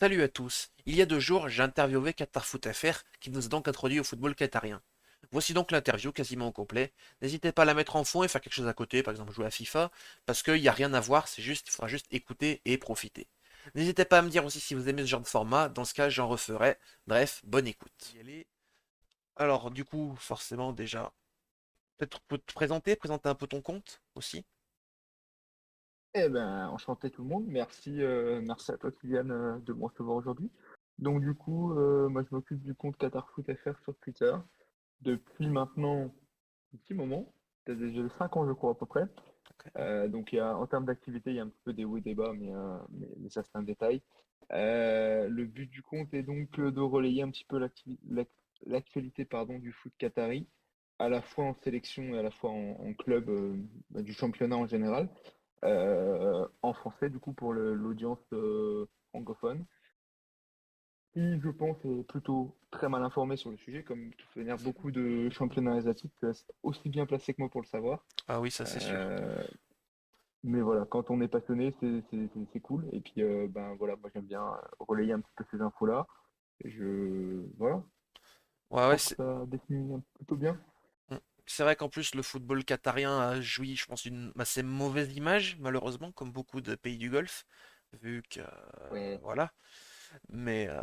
Salut à tous. Il y a 2 jours, j'ai interviewé Qatar Foot FR qui nous a donc introduit au football qatarien. Voici donc l'interview quasiment au complet. N'hésitez pas à la mettre en fond et faire quelque chose à côté, par exemple jouer à FIFA, parce qu'il n'y a rien à voir, il faudra juste écouter et profiter. N'hésitez pas à me dire aussi si vous aimez ce genre de format, dans ce cas j'en referai. Bref, bonne écoute. Alors du coup, forcément déjà, peut-être pour te présenter un peu ton compte aussi. Eh ben, enchanté tout le monde. Merci, merci à toi, Kylian, de me recevoir aujourd'hui. Donc, du coup, moi, je m'occupe du compte Qatar Foot FR sur Twitter depuis maintenant un petit moment. Peut-être déjà 5 ans, je crois, à peu près. Ok. Donc, en termes d'activité, il y a un petit peu des hauts et des bas, mais ça, c'est un détail. Le but du compte est donc de relayer un petit peu l'actualité pardon, du foot qatari, à la fois en sélection et à la fois en club du championnat en général en français, du coup, pour l'audience francophone, qui, je pense, est plutôt très mal informée sur le sujet, comme de toute manière beaucoup de championnats asiatiques restent aussi bien placés que moi pour le savoir. Ah oui, ça c'est sûr. Euh, mais voilà, quand on est passionné, c'est cool. Et puis, ben voilà, moi j'aime bien relayer un petit peu ces infos-là. Voilà, je Ouais, ouais, pense que ça définit un petit peu bien. Mm. C'est vrai qu'en plus le football qatarien a joui, je pense, d'une assez mauvaise image, malheureusement, comme beaucoup de pays du Golfe, vu que Ouais. voilà. Mais euh,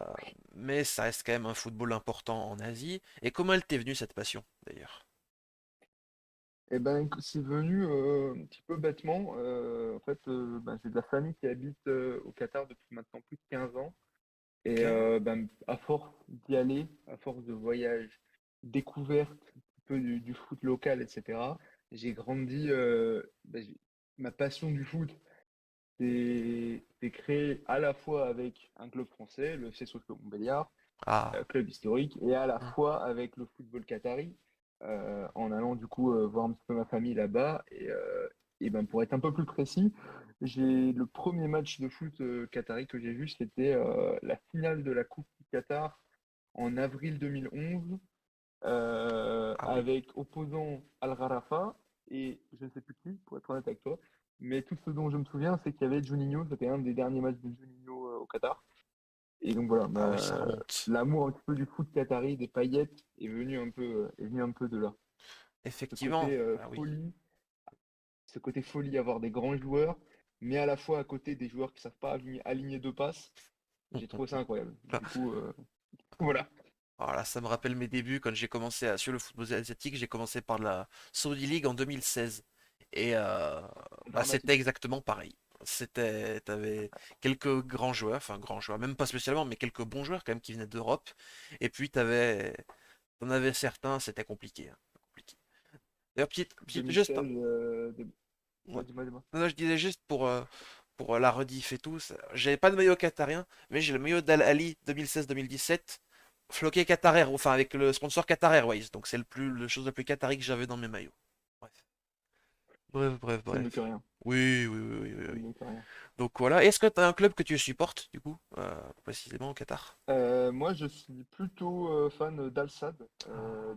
mais ça reste quand même un football important en Asie. Et comment elle t'est venue cette passion, d'ailleurs? Eh ben, c'est venu un petit peu bêtement. En fait, ben, j'ai de la famille qui habite au Qatar depuis maintenant plus de 15 ans. Et Ok. ben, à force d'y aller, à force de voyages, découverte un petit peu du foot local, etc., j'ai grandi. Ben, ma passion du foot s'est créée à la fois avec un club français, le FC Sochaux Montbéliard, Ah. club historique, et à la Mm. fois avec le football qatari, en allant du coup voir un petit peu ma famille là-bas. Et ben, pour être un peu plus précis, le premier match de foot qatari que j'ai vu, c'était la finale de la Coupe du Qatar en avril 2011, Ah oui. avec opposant Al Gharafa et je ne sais plus qui, pour être honnête avec toi. Mais tout ce dont je me souviens, c'est qu'il y avait Juninho, c'était un des derniers matchs de Juninho au Qatar. Et donc voilà, Ah oui, ça remonte. l'amour un petit peu du foot qatari, des paillettes, est venu un peu de là. Ce Effectivement. côté Ah oui. folie, ce côté folie, avoir des grands joueurs, mais à la fois à côté des joueurs qui savent pas aligner deux passes. Mm, J'ai mm, trouvé ça mm. incroyable. Ah, Du coup, voilà. voilà, ça me rappelle mes débuts quand j'ai commencé à suivre le football asiatique. J'ai commencé par la Saudi League en 2016. Et bah, c'était Dramatique. exactement pareil. T'avais quelques grands joueurs, enfin grands joueurs, même pas spécialement, mais quelques bons joueurs quand même qui venaient d'Europe. Et puis t'en avais certains, c'était compliqué, hein, compliqué. D'ailleurs, juste, 2016, ouais. dis-moi, dis-moi. Non, je disais juste pour la rediff et tout, j'avais pas de maillot qatarien, mais j'ai le maillot d'Al Ali 2016-2017, floqué Qatar Airways, enfin avec le sponsor Qatar Airways. Donc c'est le chose la plus qatari que j'avais dans mes maillots. Bref, bref, bref, C'est mieux que bref. rien. Oui, oui, oui, oui, oui, C'est oui. mieux que rien. Donc voilà. Est-ce que tu as un club que tu supportes, du coup, précisément au Qatar? Moi, je suis plutôt fan d'Al Sadd, Ah,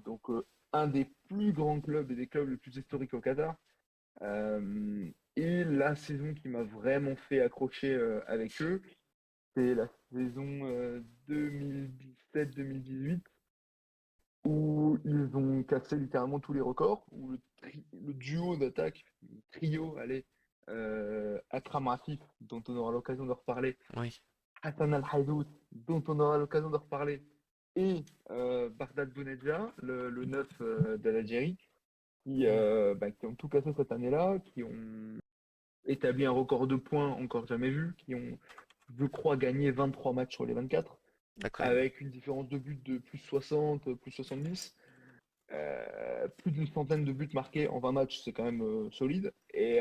un des plus grands clubs et des clubs les plus historiques au Qatar. Euh, et la saison qui m'a vraiment fait accrocher avec eux, c'est la saison 2017-2018 où ils ont cassé littéralement tous les records, où le duo d'attaque, le trio, allez, Akram Afif, dont on aura l'occasion de reparler, oui. Hassan Al-Haïdout, dont on aura l'occasion de reparler, et Bardad Bounedjah, le neuf de l'Algérie, Hmm. qui ont tout cassé cette année-là, qui ont établi un record de points encore jamais vu, qui ont, je crois, gagné 23 matchs sur les 24, Ah, quand même. avec une différence de but de plus 60, plus 70. Plus d'une centaine de buts marqués en 20 matchs, c'est quand même solide. Et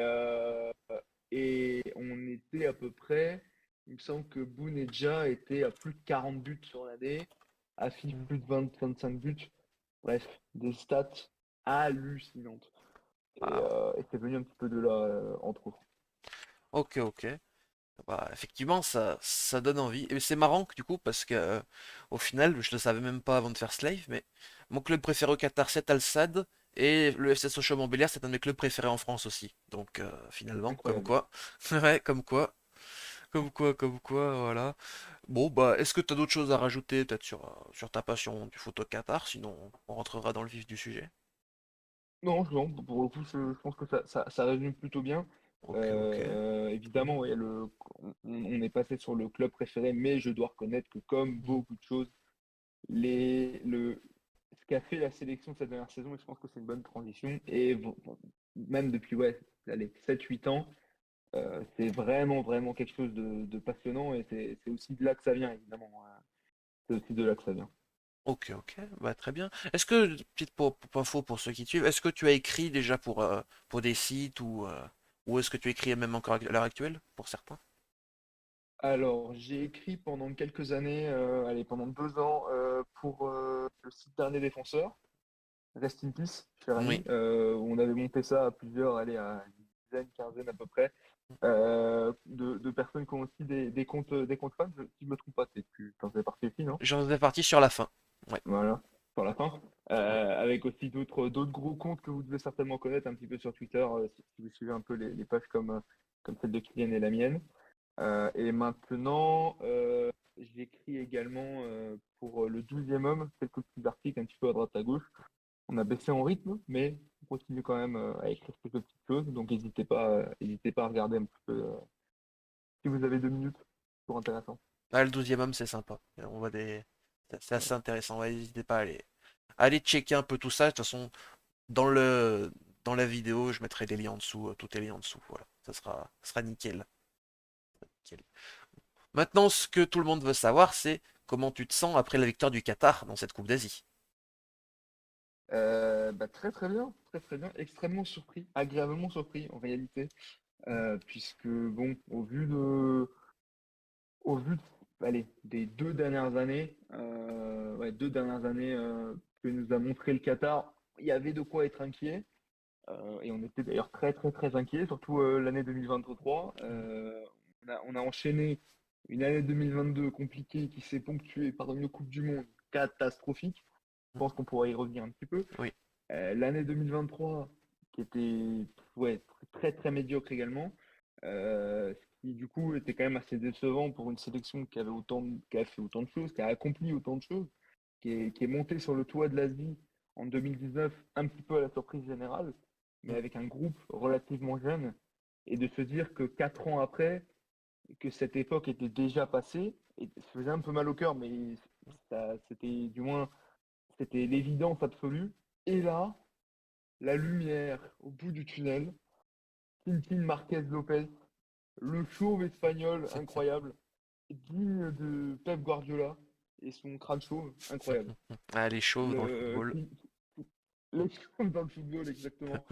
on était à peu près, il me semble que Bounedjah était à plus de 40 buts sur l'année, Afif Hmm. plus de 20-25 buts. Bref, des stats hallucinantes. Ah, Et c'est venu un petit peu de là, entre autres. ok, ok. Bah, effectivement, ça donne envie. Et c'est marrant du coup, parce que au final, je le savais même pas avant de faire Slave, mais mon club préféré au Qatar, c'est Al Sadd, et le FC Sochaux-Montbéliard, c'est un de mes clubs préférés en France aussi. Donc finalement, comme Incroyable. quoi, ouais, comme quoi. Comme quoi, voilà. Bon, bah, est-ce que tu as d'autres choses à rajouter, peut-être sur ta passion du foot au Qatar? Sinon, on rentrera dans le vif du sujet. Non, non, pour le coup, je pense que ça résume plutôt bien. Ok, ok. Évidemment, ouais, on est passé sur le club préféré, mais je dois reconnaître que comme Mhm. beaucoup de choses, ce qu'a fait la sélection cette dernière saison, et je pense que c'est une bonne transition, et même depuis ouais, allez, 7-8 ans, c'est vraiment, vraiment quelque chose de passionnant, et c'est aussi de là que ça vient, évidemment. C'est aussi de là que ça vient. Ok, ok, bah très bien. Est-ce que, petite info pour ceux qui te suivent, est-ce que tu as écrit déjà pour des sites ou est-ce que tu écris même encore à l'heure actuelle pour certains? Alors, j'ai écrit pendant quelques années, allez, pendant 2 ans, pour le site Dernier Défenseur, Rest in Peace, cher Oui, ami, où on avait monté ça à plusieurs, allez, à une dizaine, quinzaine à peu près, de personnes qui ont aussi des comptes fans, si je me trompe pas, tu en fais partie aussi, non? j'en faisais partie sur la fin. Ouais, Voilà, sur la fin. ouais. Avec aussi d'autres gros comptes que vous devez certainement connaître un petit peu sur Twitter, si vous suivez un peu les pages comme celle de Kylian et la mienne. Et maintenant, j'écris également pour le 12e homme, quelques petits articles un petit peu à droite à gauche. On a baissé en rythme, mais on continue quand même à écrire quelques petites choses. Donc n'hésitez pas à regarder un petit peu si vous avez 2 minutes. Toujours intéressant. Ah, le 12e homme, c'est sympa. On voit c'est assez intéressant. Ouais, n'hésitez pas à aller checker un peu tout ça. De toute façon, dans dans la vidéo, je mettrai des liens en dessous, tous les liens en dessous. Voilà, ça sera nickel. Nickel. Maintenant, ce que tout le monde veut savoir, c'est comment tu te sens après la victoire du Qatar dans cette Coupe d'Asie. Bah, très très bien, extrêmement surpris, agréablement surpris en réalité, puisque bon, au vu allez, des 2 dernières années, ouais, 2 dernières années que nous a montré le Qatar, il y avait de quoi être inquiet. Et on était d'ailleurs très très très inquiet, surtout l'année 2023. On a enchaîné une année 2022 compliquée qui s'est ponctuée par une Coupe du Monde catastrophique. Je pense qu'on pourra y revenir un petit peu. Oui. L'année 2023 qui était ouais, très très médiocre également. Ce qui du coup était quand même assez décevant pour une sélection qui a fait autant de choses, qui a accompli autant de choses, qui est montée sur le toit de l'Asie en 2019, un petit peu à la surprise générale, mais avec un groupe relativement jeune, et de se dire que 4 ans après, que cette époque était déjà passée, et ça faisait un peu mal au cœur, mais ça, c'était du moins, c'était l'évidence absolue. Et là, la lumière au bout du tunnel, Tintin Marquez Lopez, le chauve espagnol incroyable, digne de Pep Guardiola et son crâne chauve incroyable. Ah, les chauves dans le Le, football. qui, les chauves dans le football, exactement.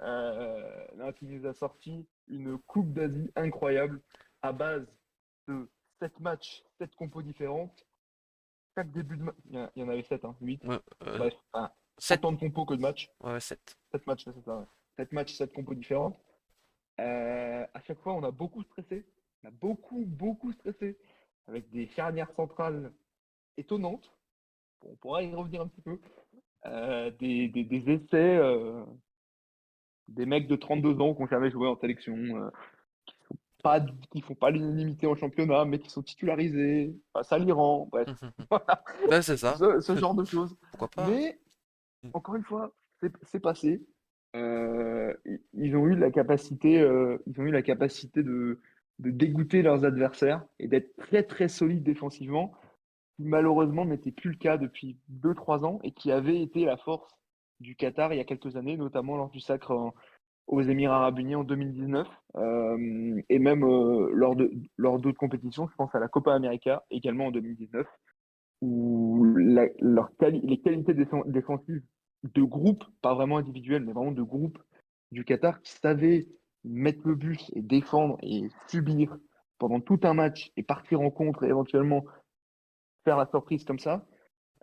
Non, qui nous a sorti une Coupe d'Asie incroyable à base de 7 matchs, 7 compos différentes. Chaque début de match, il y en avait 7, hein, 8. Ouais, Bref, enfin, 7. autant de compos que de matchs. Ouais, 7. 7 matchs, c'est ça. Ouais. 7 matchs, 7 compos différentes. À chaque fois, on a beaucoup stressé. On a beaucoup, beaucoup stressé. Avec des charnières centrales étonnantes. Bon, on pourra y revenir un petit peu. Des essais, des mecs de 32 ans qui n'ont jamais joué en sélection, pas, qui font pas l'unanimité en championnat, mais qui sont titularisés face à l'Iran. Bref, voilà. Ben, c'est ça. Ce genre de choses. Pourquoi pas, Mais hein. encore une fois, c'est passé. Ils ont eu la capacité, de dégoûter leurs adversaires et d'être très très solides défensivement, qui malheureusement n'était plus le cas depuis 2 3 ans et qui avait été la force du Qatar il y a quelques années, notamment lors du sacre aux Émirats Arabes Unis en 2019, et même lors d'autres compétitions, je pense à la Copa América également en 2019, où les qualités défensives de groupe, pas vraiment individuelles, mais vraiment de groupe du Qatar, qui savaient mettre le but et défendre et subir pendant tout un match et partir en contre et éventuellement faire la surprise comme ça,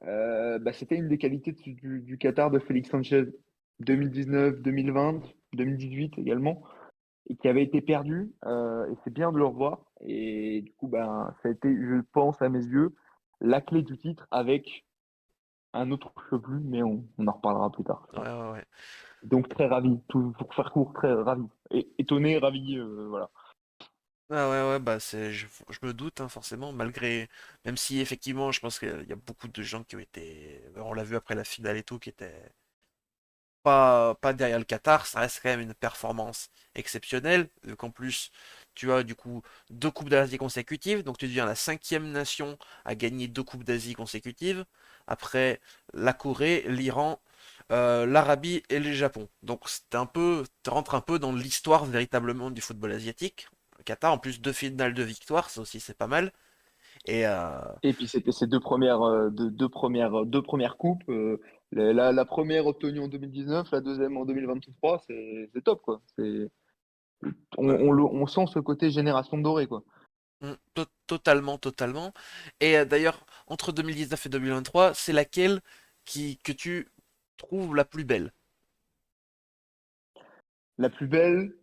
bah, c'était une des qualités du Qatar de Félix Sanchez 2019, 2020, 2018 également, et qui avait été perdu. Et c'est bien de le revoir. Et du coup, ben, ça a été, je pense, à mes yeux, la clé du titre avec un autre chevelu, mais on en reparlera plus tard, je Ouais, pense. ouais, ouais. Donc très ravi, tout, pour faire court, très ravi. Et étonné, ravi, voilà. Ah ouais, ouais, bah je me doute, hein, forcément, même si effectivement, je pense qu'il y a beaucoup de gens qui ont été, on l'a vu après la finale et tout, qui étaient pas derrière le Qatar, ça reste quand même une performance exceptionnelle, vu qu'en plus, tu as du coup deux Coupes d'Asie consécutives, donc tu deviens la cinquième nation à gagner deux Coupes d'Asie consécutives, après la Corée, l'Iran, l'Arabie et le Japon. Donc tu rentres un peu dans l'histoire véritablement du football asiatique. Le Qatar, en plus deux finales de victoire, ça aussi c'est pas mal. Et Et puis c'était ces deux premières coupes. La première obtenue en 2019, la deuxième en 2023, c'est top, quoi. On sent ce côté génération dorée, quoi. Totalement, totalement. Et d'ailleurs, entre 2019 et 2023, c'est laquelle que tu trouves la plus belle? La plus belle,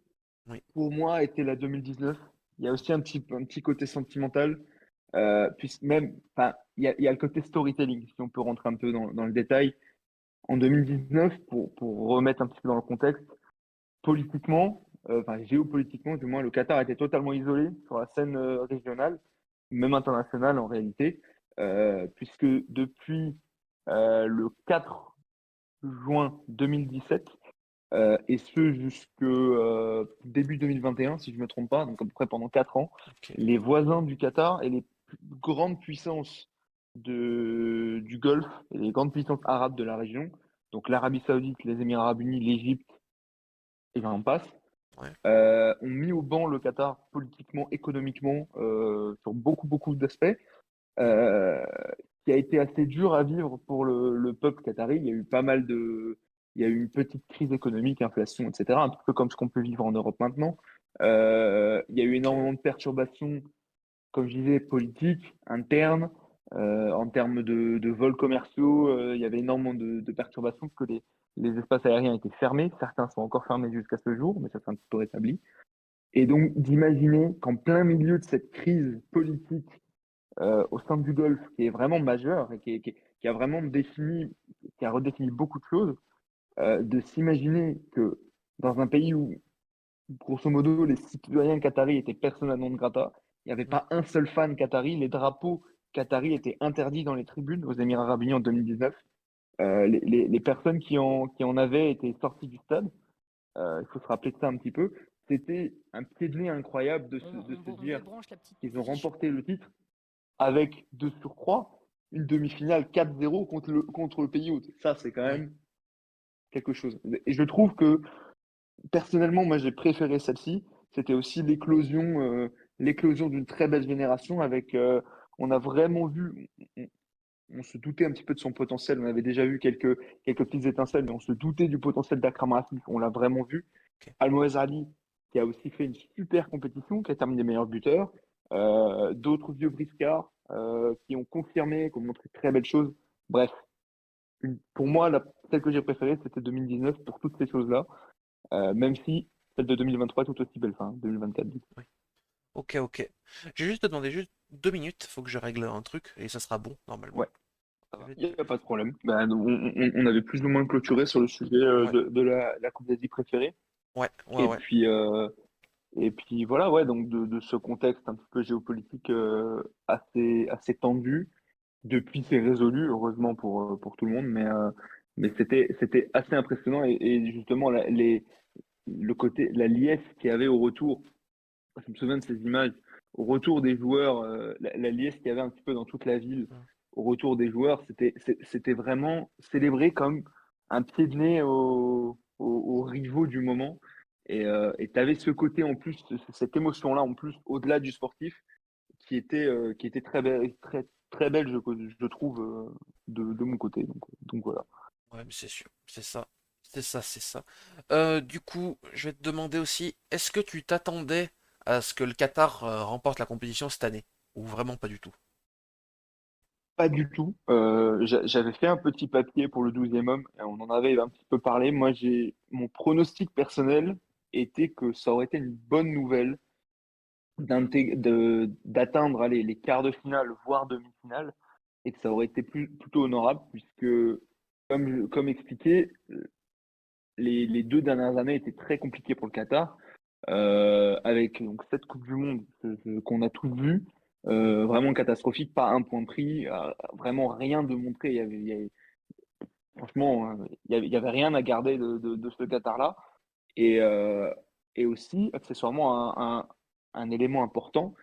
Oui, pour moi, était la 2019. Il y a aussi un petit côté sentimental. Puis même, enfin, il y a le côté storytelling, si on peut rentrer un peu dans le détail. En 2019, pour remettre un petit peu dans le contexte, politiquement, enfin géopolitiquement, du moins, le Qatar était totalement isolé sur la scène régionale, même internationale en réalité, puisque depuis le 4 juin 2017, et ce jusque début 2021, si je ne me trompe pas, donc à peu près pendant 4 ans, ok, les voisins du Qatar et les plus grandes puissances du Golfe et les grandes puissances arabes de la région, donc l'Arabie Saoudite, les Émirats Arabes Unis, l'Égypte, et j'en passe, ouais, ont mis au banc le Qatar politiquement, économiquement, sur beaucoup d'aspects, hmm, euh, qui a été assez dur à vivre pour le peuple qatari. Il y a eu pas mal il y a eu une petite crise économique, inflation, etc., un petit peu comme ce qu'on peut vivre en Europe maintenant. Il y a eu ok, énormément de perturbations, comme je disais, politiques, internes, en termes de vols commerciaux. Il y avait énormément de perturbations parce que les espaces aériens étaient fermés. Certains sont encore fermés jusqu'à ce jour, mais ça s'est un petit peu rétabli. Et donc, d'imaginer qu'en plein milieu de cette crise politique au sein du Golfe, qui est vraiment majeure et qui a vraiment défini, qui a redéfini beaucoup de choses, de s'imaginer que dans un pays où, grosso modo, les citoyens qataris étaient persona non grata, il n'y avait hmm, pas un seul fan qatari, les drapeaux qataris étaient interdits dans les tribunes aux Émirats Arabes Unis en 2019. Les personnes qui en avaient étaient sorties du stade. Il faut se rappeler de ça un petit peu. C'était un pied de nez incroyable de se On dire débranche la petite qu'ils ont fiche. remporté le titre avec de surcroît une demi-finale 4-0 contre le pays hôte. Ça, c'est quand oui, même quelque chose. Et je trouve que personnellement, moi, j'ai préféré celle-ci. C'était aussi l'éclosion d'une très belle génération avec, on a vraiment vu, on se doutait un petit peu de son potentiel. On avait déjà vu quelques petites étincelles, mais on se doutait du potentiel d'Akram Afif. On l'a vraiment vu. ok, Almoez Ali, qui a aussi fait une super compétition, qui a terminé meilleur buteur. D'autres vieux briscards qui ont confirmé, qui ont montré de très belles choses. Bref, pour moi, celle que j'ai préférée, c'était 2019 pour toutes ces choses-là, même si celle de 2023 est tout aussi belle, enfin 2024 du coup. oui, ok, ok. Je vais juste te demander juste 2 minutes, faut que je règle un truc et ça sera bon normalement. Ouais, ça Je va. vais Il te- n'y a pas de problème. Ben, on avait plus ou moins clôturé sur le sujet Ouais, de la Coupe d'Asie préférée. ouais, ouais, Et ouais, puis, et puis voilà, ouais, donc de ce contexte un petit peu géopolitique assez tendu. Depuis, c'est résolu, heureusement pour tout le monde, mais c'était assez impressionnant. Et justement, le côté, la liesse qu'il y avait au retour, je me souviens de ces images, au retour des joueurs, la liesse qu'il y avait un petit peu dans toute la ville, hmm, au retour des joueurs, c'était vraiment célébré comme un pied de nez aux rivaux du moment. Et tu avais ce côté en plus, cette émotion-là en plus, au-delà du sportif, qui était très belle, très belle, je trouve, de mon côté. Donc voilà. ouais, mais c'est sûr, c'est ça, c'est ça, c'est ça. Du coup, je vais te demander aussi, est-ce que tu t'attendais à ce que le Qatar remporte la compétition cette année? Ou vraiment pas du tout? Pas du tout. J'avais fait un petit papier pour le 12e homme, et on en avait un petit peu parlé. Moi, mon pronostic personnel était que ça aurait été une bonne nouvelle d'atteindre allez, les quarts de finale, voire demi-finale, et que ça aurait été plutôt honorable, puisque, comme expliqué, les deux dernières années étaient très compliquées pour le Qatar. avec donc cette Coupe du Monde qu'on a tous vu, Mm. vraiment catastrophique, pas un point pris, vraiment rien de montré. Franchement, hein, il y avait rien à garder de ce Qatar-là. Et, et aussi, accessoirement, un élément important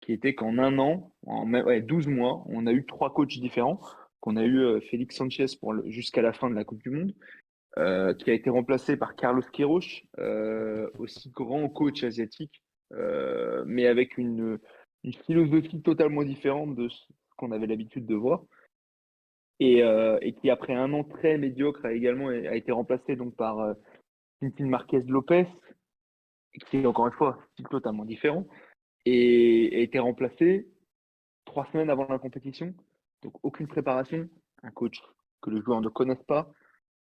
qui était qu'en un an, ouais, 12 mois, on a eu trois coachs différents. Qu'on a eu Félix Sanchez jusqu'à la fin de la Coupe du Monde, qui a été remplacé par Carlos Queiroz, aussi grand coach asiatique, mais avec une philosophie totalement différente de ce qu'on avait l'habitude de voir. Et qui, après un an très médiocre, a été remplacé donc par Tintin Marquez Lopez, qui est encore une fois style totalement différent, et a été remplacé 3 semaines avant la compétition. Donc aucune préparation, un coach que les joueurs ne connaissent pas,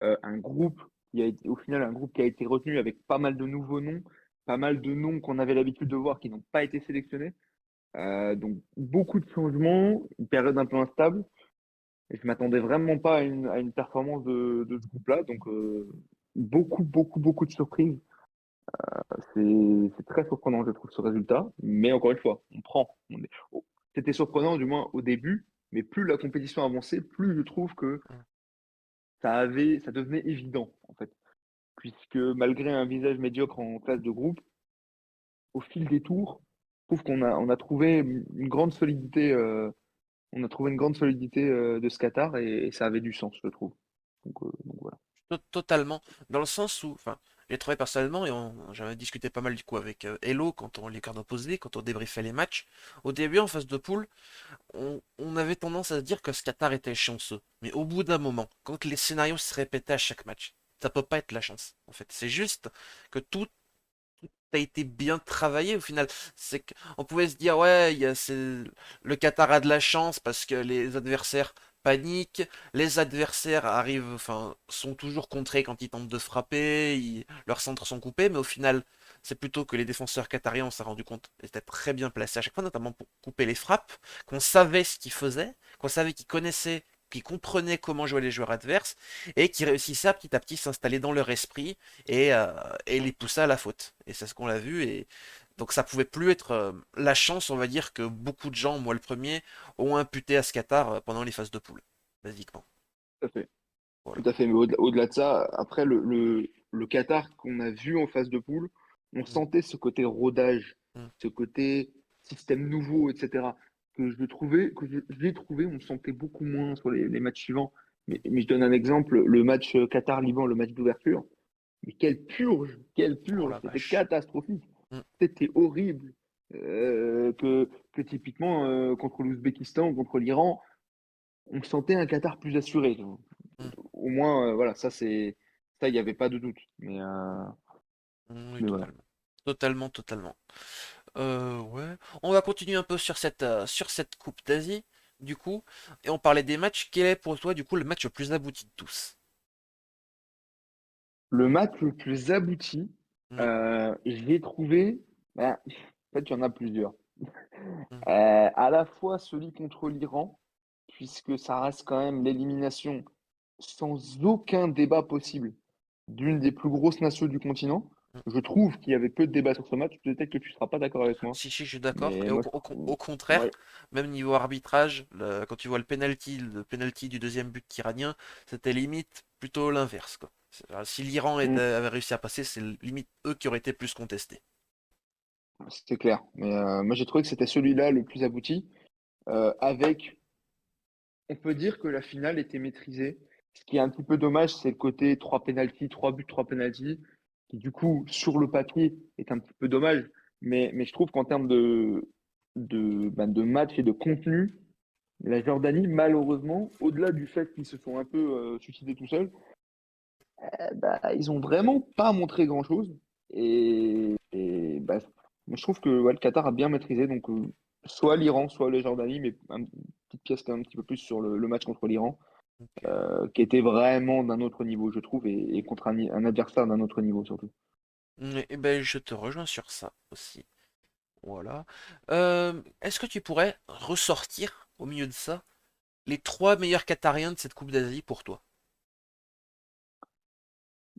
un groupe qui a été, au final, un groupe qui a été retenu avec pas mal de nouveaux noms, pas mal de noms qu'on avait l'habitude de voir qui n'ont pas été sélectionnés. Donc beaucoup de changements, une période un peu instable. Et je m'attendais vraiment pas à une performance de ce groupe-là. Donc beaucoup de surprises. C'est très surprenant, je trouve, ce résultat. Mais encore une fois, on prend. C'était surprenant, du moins au début, mais plus la compétition avançait, plus je trouve que ça devenait évident, en fait. Puisque malgré un visage médiocre en phase de groupe, au fil des tours, je trouve on a trouvé une grande solidité, on a trouvé une grande solidité de ce Qatar et ça avait du sens, je trouve. Donc voilà. Totalement. Dans le sens où, enfin, j'ai trouvé personnellement, et j'avais discuté pas mal du coup avec Hello quand on les cartes opposés, quand on débriefait les matchs. Au début, en phase de poule, on avait tendance à se dire que ce Qatar était chanceux. Mais au bout d'un moment, quand les scénarios se répétaient à chaque match, ça peut pas être la chance. En fait, c'est juste que tout a été bien travaillé au final. C'est qu'on pouvait se dire ouais, le Qatar a de la chance parce que les adversaires paniquent, les adversaires arrivent, enfin, sont toujours contrés quand ils tentent de frapper, leurs centres sont coupés, mais au final, c'est plutôt que les défenseurs qatariens, on s'est rendu compte, étaient très bien placés à chaque fois, notamment pour couper les frappes, qu'on savait ce qu'ils faisaient, qu'on savait qu'ils connaissaient, qu'ils comprenaient comment jouer les joueurs adverses, et qui réussissaient à petit s'installer dans leur esprit et, euh, et les pousser à la faute. Et c'est ce qu'on l'a vu. Et donc ça pouvait plus être la chance, on va dire, que beaucoup de gens, moi le premier, ont imputé à ce Qatar pendant les phases de poule, basiquement. Tout à fait. Tout Voilà. à fait. Mais au-delà de ça, après le Qatar qu'on a vu en phase de poule, on Mm, sentait ce côté rodage, mm, ce côté système nouveau, etc. Que je l'ai trouvé, on le sentait beaucoup moins sur les matchs suivants. Mais je donne un exemple, le match Qatar-Liban, le match d'ouverture. Mais quelle Oh purge, la c'était vache. catastrophique. Mm, C'était horrible. Que typiquement, contre l'Ouzbékistan, contre l'Iran, on sentait un Qatar plus assuré. mm, Au moins, voilà, ça, il n'y avait pas de doute. oui, Mais voilà. totalement. Totalement, totalement. Ouais. On va continuer un peu sur cette Coupe d'Asie, du coup. Et on parlait des matchs. Quel est pour toi, du coup, le match le plus abouti de tous? Le match le plus abouti, Oui. je l'ai trouvé. Ben, en fait, il y en a plusieurs. Mm, À la fois celui contre l'Iran, puisque ça reste quand même l'élimination sans aucun débat possible d'une des plus grosses nations du continent. mm. Je trouve qu'il y avait peu de débat sur ce match. Peut-être que tu ne seras pas d'accord avec moi, Si, si, je suis d'accord. mais Et moi, je trouve. au contraire, Ouais. même niveau arbitrage, quand tu vois le penalty du deuxième but iranien, c'était limite plutôt l'inverse, quoi. Si l'Iran Mm, avait réussi à passer, c'est limite eux qui auraient été plus contestés. c'était clair. Mais moi, j'ai trouvé que c'était celui-là le plus abouti, avec on peut dire que la finale était maîtrisée. Ce qui est un petit peu dommage, c'est le côté 3 pénaltys, 3 buts, 3 pénaltys, qui du coup, sur le papier, est un petit peu dommage. Mais je trouve qu'en termes de match et de contenu, la Jordanie, malheureusement, au-delà du fait qu'ils se sont un peu suicidés tout seuls, bah, ils ont vraiment pas montré grand-chose. Et bah, moi, je trouve que ouais, le Qatar a bien maîtrisé. Donc, soit l'Iran, soit la Jordanie, mais une petite pièce quand même un petit peu plus sur le match contre l'Iran, Ok. qui était vraiment d'un autre niveau, je trouve, et contre un adversaire d'un autre niveau surtout. Et ben, je te rejoins sur ça aussi. Voilà. Est-ce que tu pourrais ressortir au milieu de ça les trois meilleurs Qatariens de cette Coupe d'Asie pour toi?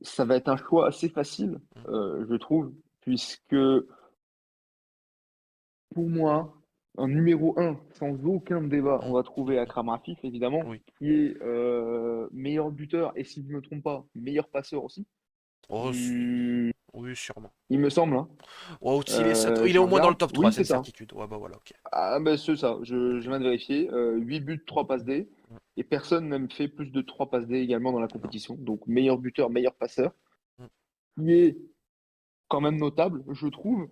Ça va être un choix assez facile, Mm, je trouve. puisque pour moi, en numéro un, sans aucun débat, on va trouver Akram Afif, évidemment, Oui. qui est meilleur buteur et, si je ne me trompe pas, meilleur passeur aussi. Oh, Du... oui, sûrement. Il me semble, hein. Oh, il est Je au moins dans le regarde. top 3, Oui, c'est c'est une ça. certitude. Ouais, bah voilà, ok. Ah, ben c'est ça, je Ok. viens de vérifier. 8 buts, 3 passes D. Mm, Et personne n'a fait plus de 3 passes D également dans la non. compétition. Donc meilleur buteur, meilleur passeur. Mm, Qui est quand même notable, je trouve,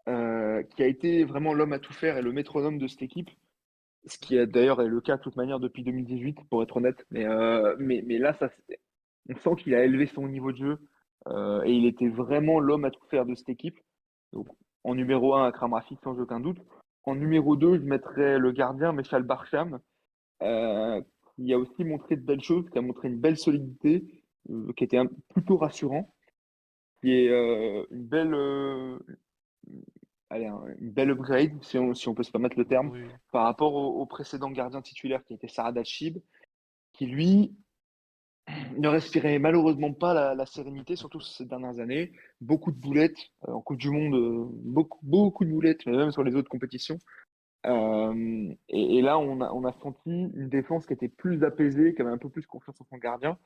qui a été vraiment l'homme à tout faire et le métronome de cette équipe. Ce qui est d'ailleurs est le cas de toute manière depuis 2018, pour être honnête. Mais là, on sent qu'il a élevé son niveau de jeu et il était vraiment l'homme à tout faire de cette équipe. Donc, en numéro un, Akram Rafik, sans aucun doute. En numéro 2, je mettrais le gardien, Mechal Barcham, euh, qui a aussi montré de belles choses, qui a montré une belle solidité, qui était plutôt rassurant, qui est allez, une belle upgrade, si on peut se permettre le terme, oui. par rapport au précédent gardien titulaire qui était Sarad Achib, qui lui ne respirait malheureusement pas la sérénité, surtout ces dernières années. Beaucoup de boulettes en Coupe du Monde, beaucoup de boulettes, mais même sur les autres compétitions. Et là, on a senti une défense qui était plus apaisée, qui avait un peu plus confiance en son gardien.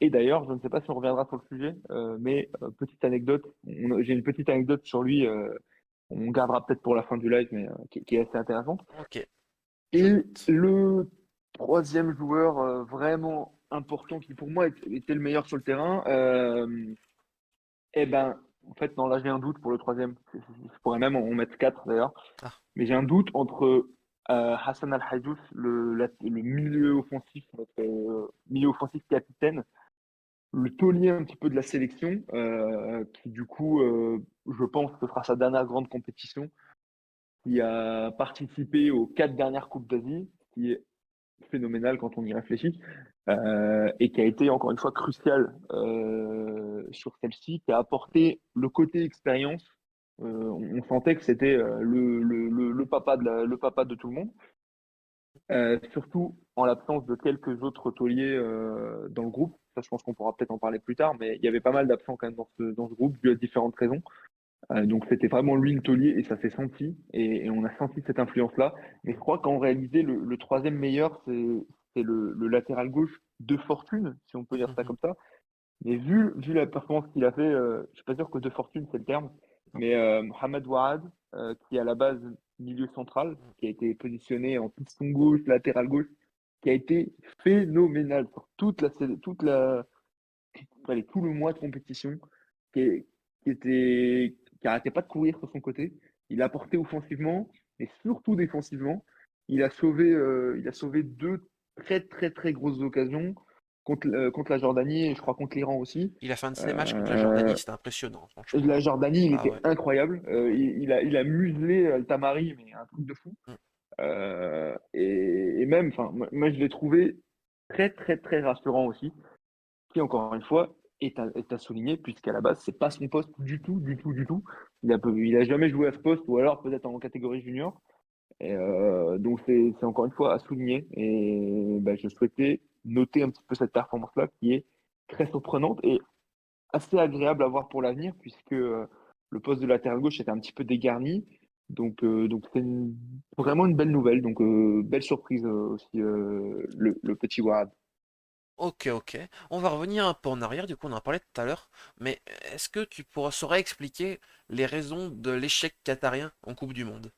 Et d'ailleurs, je ne sais pas si on reviendra sur le sujet, mais petite anecdote, j'ai une petite anecdote sur lui, on gardera peut-être pour la fin du live, mais qui est assez intéressante. Ok, je Et note. le troisième joueur vraiment important, qui pour moi était le meilleur sur le terrain, eh ben, en fait, non, là j'ai un doute pour le troisième. Je pourrais même en mettre quatre d'ailleurs. Ah, Mais j'ai un doute entre Hassan Al-Hajdous, le milieu offensif, notre milieu offensif capitaine, le taulier un petit peu de la sélection, qui du coup, je pense que fera sa dernière grande compétition, qui a participé aux 4 dernières Coupes d'Asie, qui est phénoménal quand on y réfléchit, et qui a été encore une fois crucial sur celle-ci, qui a apporté le côté expérience. On sentait que c'était le papa le papa de tout le monde. Surtout en l'absence de quelques autres tauliers dans le groupe. Ça, je pense qu'on pourra peut-être en parler plus tard, mais il y avait pas mal d'absents quand même dans ce groupe, dû à différentes raisons. Donc c'était vraiment lui le taulier et ça s'est senti, et on a senti cette influence-là. Mais je crois qu'en réalité, le troisième meilleur, c'est le latéral gauche de fortune, si on peut dire ça comme ça. Mais vu la performance qu'il a fait, je suis pas sûr que de fortune c'est le terme, non. mais Mohamed Ouad, qui est à la base milieu central, qui a été positionné en piston gauche, latéral gauche, qui a été phénoménal sur allez, tout le mois de compétition, qui, qui arrêtait pas de courir sur son côté. Il a apporté offensivement, mais surtout défensivement. Il a sauvé deux très très très grosses occasions contre la Jordanie et je crois contre l'Iran aussi. Il a fait un de ses matchs contre la Euh, Jordanie, c'était impressionnant, franchement. la Jordanie, il Ah était ouais. incroyable. Il a muselé El Tamari, mais un truc de fou. Mm. Et même, enfin, moi, je l'ai trouvé très très très rassurant aussi, qui, encore une fois, est à souligner, puisqu'à la base, c'est pas son poste du tout, du tout, du tout. Il a jamais joué à ce poste, ou alors peut-être en catégorie junior. Et donc, c'est encore une fois à souligner. Et ben, je souhaitais noter un petit peu cette performance-là, qui est très surprenante et assez agréable à voir pour l'avenir, puisque le poste de latéral gauche était un petit peu dégarni. Donc c'est vraiment une belle nouvelle. Donc, belle surprise aussi, le petit Ward. Ok, ok. On va revenir un peu en arrière, du coup on en parlait tout à l'heure, mais est-ce que saurais expliquer les raisons de l'échec qatarien en Coupe du Monde?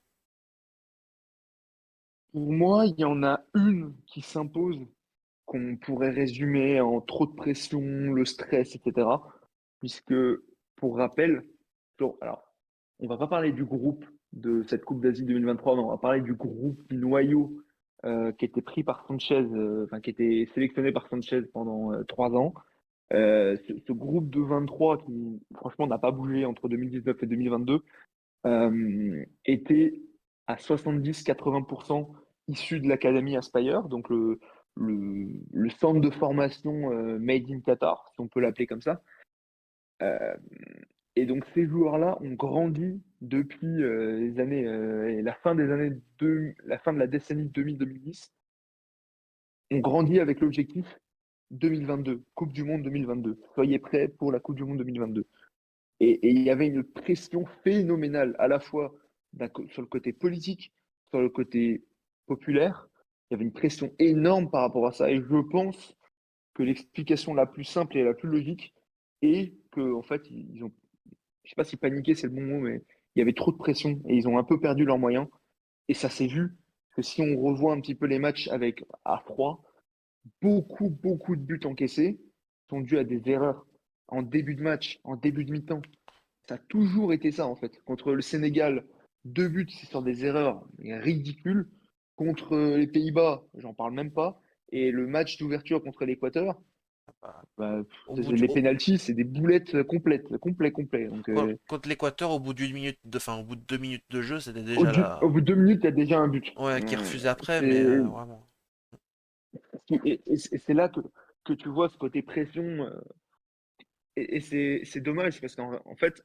Pour moi, il y en a une qui s'impose, qu'on pourrait résumer en trop de pression, le stress, etc. Puisque, pour rappel, alors, on va pas parler du groupe de cette Coupe d'Asie 2023, mais on va parler du groupe, du noyau qui était pris par Sanchez, enfin qui était sélectionné par Sanchez pendant 3 ans. Ce groupe de 23 qui, franchement, n'a pas bougé entre 2019 et 2022, était à 70-80% issu de l'académie Aspire, donc le centre de formation Made in Qatar, si on peut l'appeler comme ça. Euh, et donc ces joueurs-là ont grandi depuis les années, et la fin de la décennie 2000-2010, ont grandi avec l'objectif 2022, Coupe du Monde 2022. Soyez prêts pour la Coupe du Monde 2022. Et il y avait une pression phénoménale, à la fois sur le côté politique, sur le côté populaire. Il y avait une pression énorme par rapport à ça. Et je pense que l'explication la plus simple et la plus logique est que, en fait, ils ont, je sais pas si paniquer c'est le bon mot, mais il y avait trop de pression et ils ont un peu perdu leurs moyens. Et ça s'est vu que si on revoit un petit peu les matchs avec à froid, beaucoup de buts encaissés sont dus à des erreurs en début de match, en début de mi-temps. Ça a toujours été ça, en fait. Contre le Sénégal, 2 buts, c'est sur des erreurs ridicules. Contre les Pays-Bas, j'en parle même pas. Et le match d'ouverture contre l'Équateur, Bah, bah, au bout du, les au- pénaltys, c'est des boulettes complètes, complet. Donc, contre l'Équateur, au bout d'une minute enfin, au bout de 2 minutes de jeu, c'était au, déjà du- au là. bout de 2 minutes, il y a déjà un but. Ouais, qui refusait après, mais C'est vraiment. c'est là que tu vois ce côté pression. Et c'est dommage parce qu'en fait,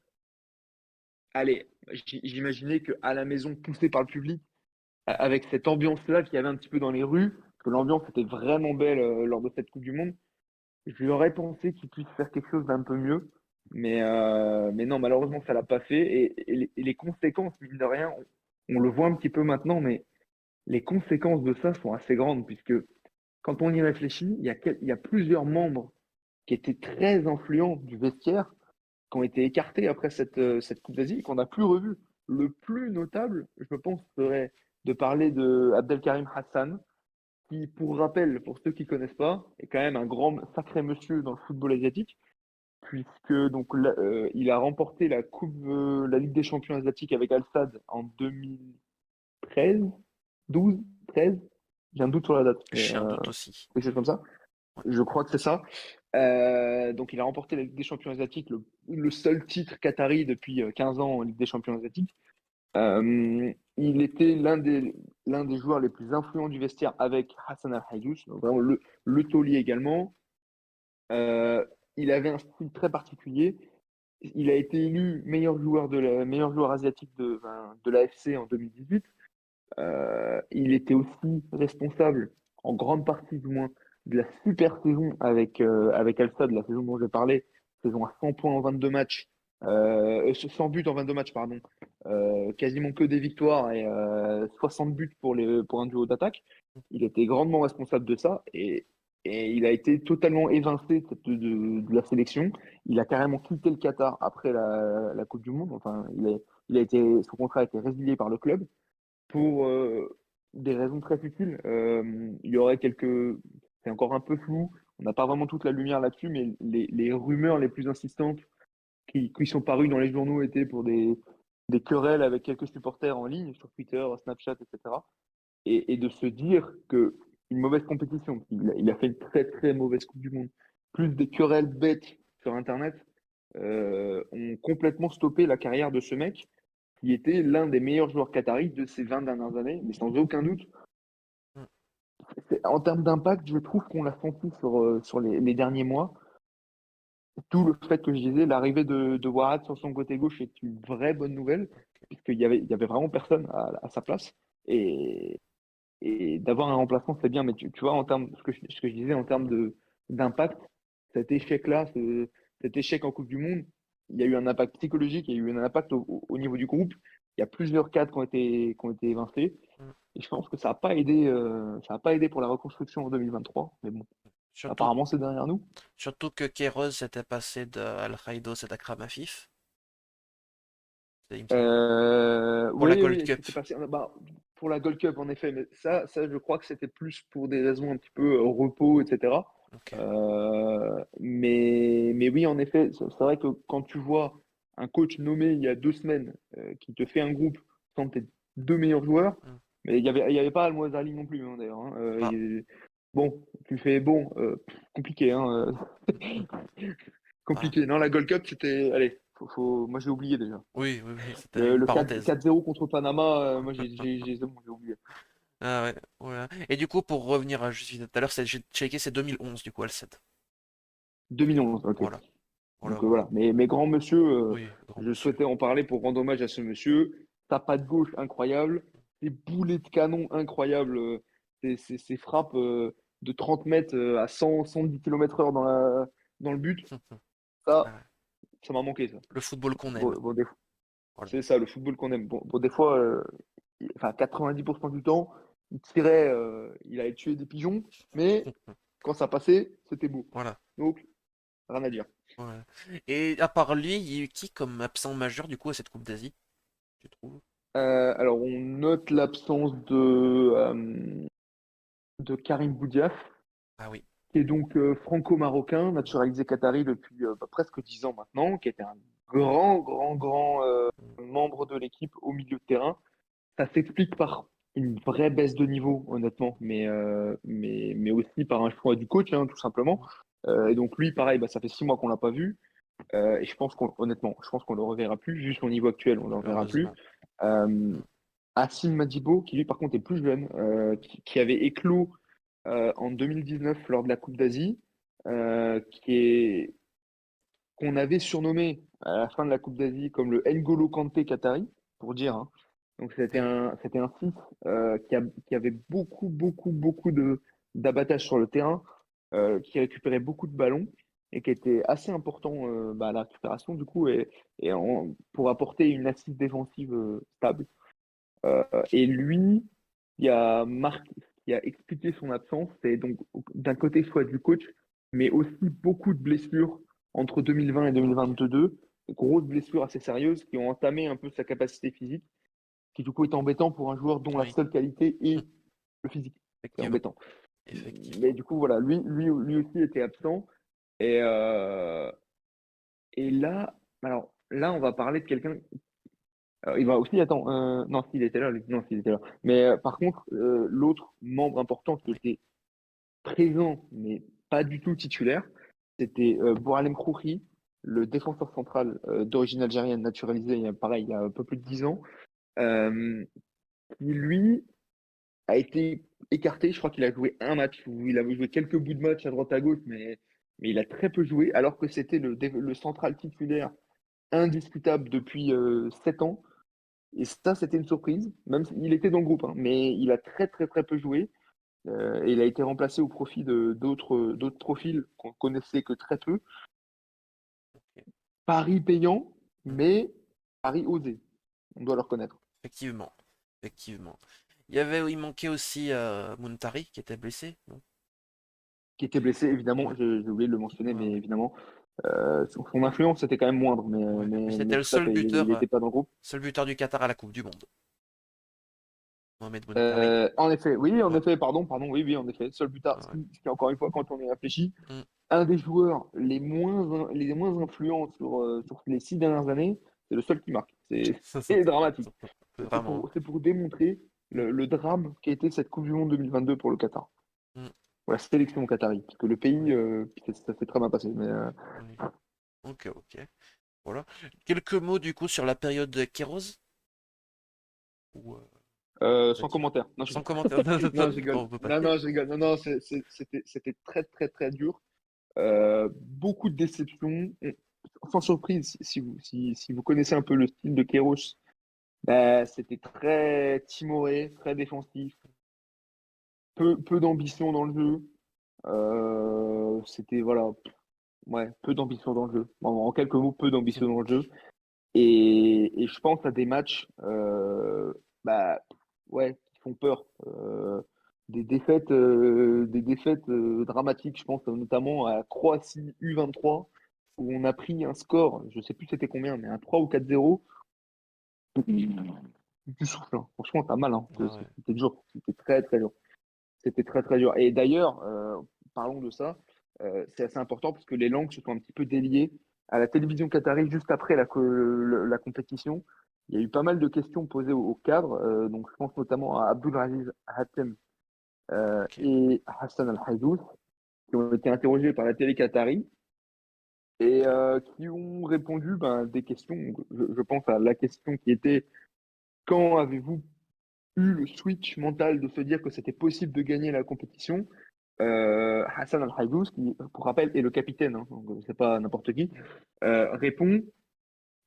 allez, j'imaginais qu'à la maison, poussé par le public, avec cette ambiance-là qu'il y avait un petit peu dans les rues, parce que l'ambiance était vraiment belle lors de cette Coupe du Monde, je aurais pensé qu'ils puissent faire quelque chose d'un peu mieux. Mais non, malheureusement, ça l'a pas fait. Et les conséquences, mine de rien, on le voit un petit peu maintenant, mais les conséquences de ça sont assez grandes, puisque quand on y réfléchit, il y a plusieurs membres qui étaient très influents du vestiaire, qui ont été écartés après cette Coupe d'Asie et qu'on n'a plus revu. Le plus notable, je pense, serait de parler de Abdelkarim Hassan, qui, pour rappel, pour ceux qui ne connaissent pas, est quand même un grand sacré monsieur dans le football asiatique, puisque donc il a remporté la Ligue des Champions asiatiques avec Al Sadd en 2013, 12, 13. J'ai un doute sur la date, mais J'ai un doute aussi. quelque chose comme ça. Ouais. Je crois que c'est ça. Donc, il a remporté la Ligue des Champions asiatiques, le seul titre qatari depuis 15 ans en Ligue des Champions asiatiques. Il était l'un des joueurs les plus influents du vestiaire avec Hassan Al-Hajdouch, donc vraiment le taulier également. Euh, il avait un style très particulier. Il a été élu meilleur joueur asiatique de l'AFC en 2018. Il était aussi responsable, en grande partie du moins, de la super saison avec Al Sadd, la saison dont j'ai parlé, saison à 100 points en 22 matchs, 100 buts en 22 matchs, pardon, quasiment que des victoires et 60 buts pour un duo d'attaque. Il était grandement responsable de ça et il a été totalement évincé de la sélection. Il a carrément quitté le Qatar après la Coupe du Monde. Enfin, son contrat a été résilié par le club pour des raisons très futiles. Il y aurait c'est encore un peu flou, on n'a pas vraiment toute la lumière là-dessus, mais les rumeurs les plus insistantes qui sont parues dans les journaux étaient pour des querelles avec quelques supporters en ligne, sur Twitter, Snapchat, etc. Et de se dire que une mauvaise compétition, il a fait une très très mauvaise Coupe du Monde, plus des querelles bêtes sur Internet, ont complètement stoppé la carrière de ce mec qui était l'un des meilleurs joueurs qataris de ces 20 dernières années, mais sans aucun doute. Mm. En termes d'impact, je trouve qu'on l'a senti sur les derniers mois. Tout le fait que je disais, l'arrivée de Warad sur son côté gauche est une vraie bonne nouvelle, puisqu'il y avait vraiment personne à sa place. Et, et d'avoir un remplaçant, c'est bien, mais tu vois, en termes, ce que je disais en termes d'impact, cet échec-là, cet échec en Coupe du Monde, il y a eu un impact psychologique, il y a eu un impact au niveau du groupe. Il y a plusieurs cadres qui ont été évincés. Mm. Et je pense que ça a pas aidé pour la reconstruction en 2023. Mais bon, Surtout, apparemment, c'est derrière nous. surtout que Queiroz s'était passé de Al Khaïdos et d'Akram Afif, il me semble, pour la Gold Oui, Cup. c'était passé bah, pour la Gold Cup, en effet. Mais ça, je crois que c'était plus pour des raisons un petit peu repos, etc. Ok. Mais oui, en effet, c'est vrai que quand tu vois un coach nommé il y a 2 semaines qui te fait un groupe sans tes 2 meilleurs joueurs, Mm. mais il y avait pas Al-Mouazzali non plus, hein, d'ailleurs. Hein. Ah, Bon, tu fais bon, compliqué, hein, ah. compliqué. Non, la Gold Cup, c'était. Allez, moi j'ai oublié déjà. Oui, c'était une Le parenthèse. 4-0 contre Panama, moi c'est bon, j'ai oublié. Ah ouais, voilà. Et du coup, pour revenir à juste tout à l'heure, j'ai checké, c'est 2011 du coup, Al-Sadd. 2011, ok. Voilà, Donc voilà. voilà, mais grand monsieur, Oui, grand je monsieur. souhaitais en parler pour rendre hommage à ce monsieur. Sa patte gauche incroyable, ses boulets de canon incroyables, ses frappes de 30 mètres à 110 km/h dans le but. Ça, Ah, ça m'a manqué ça. Le football qu'on aime. Bon, bon, des- Voilà. c'est ça, le football qu'on aime. Bon, bon, des fois, enfin 90% du temps, il tirait, il allait tuer des pigeons, mais quand ça passait, c'était beau. Voilà. Donc, rien à dire. Voilà. Et à part lui, il y a eu qui comme absent majeur du coup à cette Coupe d'Asie, tu trouves? Alors, on note l'absence de Karim Boudiaf, Ah oui. qui est donc franco-marocain, naturalisé qatari depuis presque 10 ans maintenant, qui était un grand, grand, grand Mm. membre de l'équipe au milieu de terrain. Ça s'explique par une vraie baisse de niveau, honnêtement, mais aussi par un choix du coach, hein, tout simplement. Et donc lui, pareil, bah, ça fait 6 mois qu'on l'a pas vu. Et honnêtement, je pense qu'on le reverra plus. Vu son niveau actuel, on ne le reverra plus. Malheureusement. Euh, Mm. Hassan Madibo, qui lui, par contre, est plus jeune, qui avait éclos en 2019 lors de la Coupe d'Asie, qui est qu'on avait surnommé à la fin de la Coupe d'Asie comme le N'Golo Kanté qatari, pour dire, hein. Donc Oui. c'était un fils qui avait beaucoup, beaucoup, beaucoup d'abattage sur le terrain, qui récupérait beaucoup de ballons et qui était assez important à la récupération du coup pour apporter une assise défensive stable. Et lui, qui a expliqué son absence, c'est donc d'un côté soit du coach, mais aussi beaucoup de blessures entre 2020 et Ok. 2022, grosses blessures assez sérieuses qui ont entamé un peu sa capacité physique, qui du coup est embêtant pour un joueur dont la Oui. seule qualité est le physique. C'est Effectivement. embêtant. Mais Effectivement. du coup, voilà, lui aussi était absent. Et, euh, et là, alors là, on va parler de quelqu'un. Il va aussi, attends, non, s'il était là, non, s'il était là. Mais par contre, l'autre membre important qui Oui. était présent, mais pas du tout titulaire, c'était Bouralem Khoury, le défenseur central d'origine algérienne naturalisé, pareil, il y a un peu plus de 10 ans, euh, qui lui a été écarté. Je crois qu'il a joué un match, ou il a joué quelques bouts de match à droite à gauche, mais il a très peu joué, alors que c'était le central titulaire indiscutable depuis 7 ans. Et ça, c'était une surprise, même s'il était dans le groupe, hein, mais il a très très très peu joué. Et il a été remplacé au profit de d'autres profils qu'on connaissait que très peu. Ok. Paris payant, Mm. mais Paris osé. On doit le reconnaître. Effectivement. Effectivement. Il manquait aussi Muntari qui était blessé, non? Qui était blessé, évidemment, Ouais. j'ai oublié de le mentionner, Ouais, mais ouais. évidemment, son influence était quand même moindre, Ouais. Mais c'était mais le tout à fait, il n'était pas dans le groupe. seul buteur du Qatar à la Coupe du Monde. Mohamed Muntari. En effet, oui, en Ouais. effet, pardon, oui, oui, en effet, seul buteur, Ouais, ouais. ce qui, encore une fois, quand on y réfléchit, Mm. un des joueurs les moins influents sur les 6 dernières années, c'est le seul qui marque. C'est dramatique. Vraiment. C'est pour démontrer Mm. le drame qu'a été cette Coupe du Monde 2022 pour le Qatar. Mm. Pour la sélection qatari. Parce que le pays, Oui. ça s'est très bien passé. Oui. Ok, ok. Voilà. Quelques mots du coup sur la période de Kéros ou ça Sans dit- commentaire. Non, je Sans rigole. commentaire. Non, je Non, rigole. on peut pas. Non, non, je rigole. Non, non, c'était très, très, très dur. Beaucoup de déceptions. Sans surprise, si vous connaissez un peu le style de Kéros, bah, c'était très timoré, très défensif, peu d'ambition dans le jeu. C'était, voilà, ouais, peu d'ambition dans le jeu. En quelques mots, peu d'ambition dans le jeu. Et je pense à des matchs, bah, ouais, qui font peur. Des défaites dramatiques. Je pense notamment à Croatie U23, où on a pris un score, je sais plus c'était combien, mais un 3 ou 4-0. Tu souffles, hein. Franchement, t'as mal, hein. Ah ouais. C'était dur. C'était très, très dur. C'était très, très dur. Et d'ailleurs, parlons de ça. C'est assez important parce que les langues se sont un petit peu déliées. À la télévision qatari, juste après la compétition, il y a eu pas mal de questions posées au cadre. Donc, je pense notamment à Abdulaziz Hatem Ok. et Hassan Al-Haïdouz, qui ont été interrogés par la télé qatari et Ok. qui ont répondu ben, des questions. Je pense à la question qui était: quand avez-vous eu le switch mental de se dire que c'était possible de gagner la compétition? Hassan Al-Haïdouz, qui, pour rappel, est le capitaine, hein, donc c'est pas n'importe qui, répond,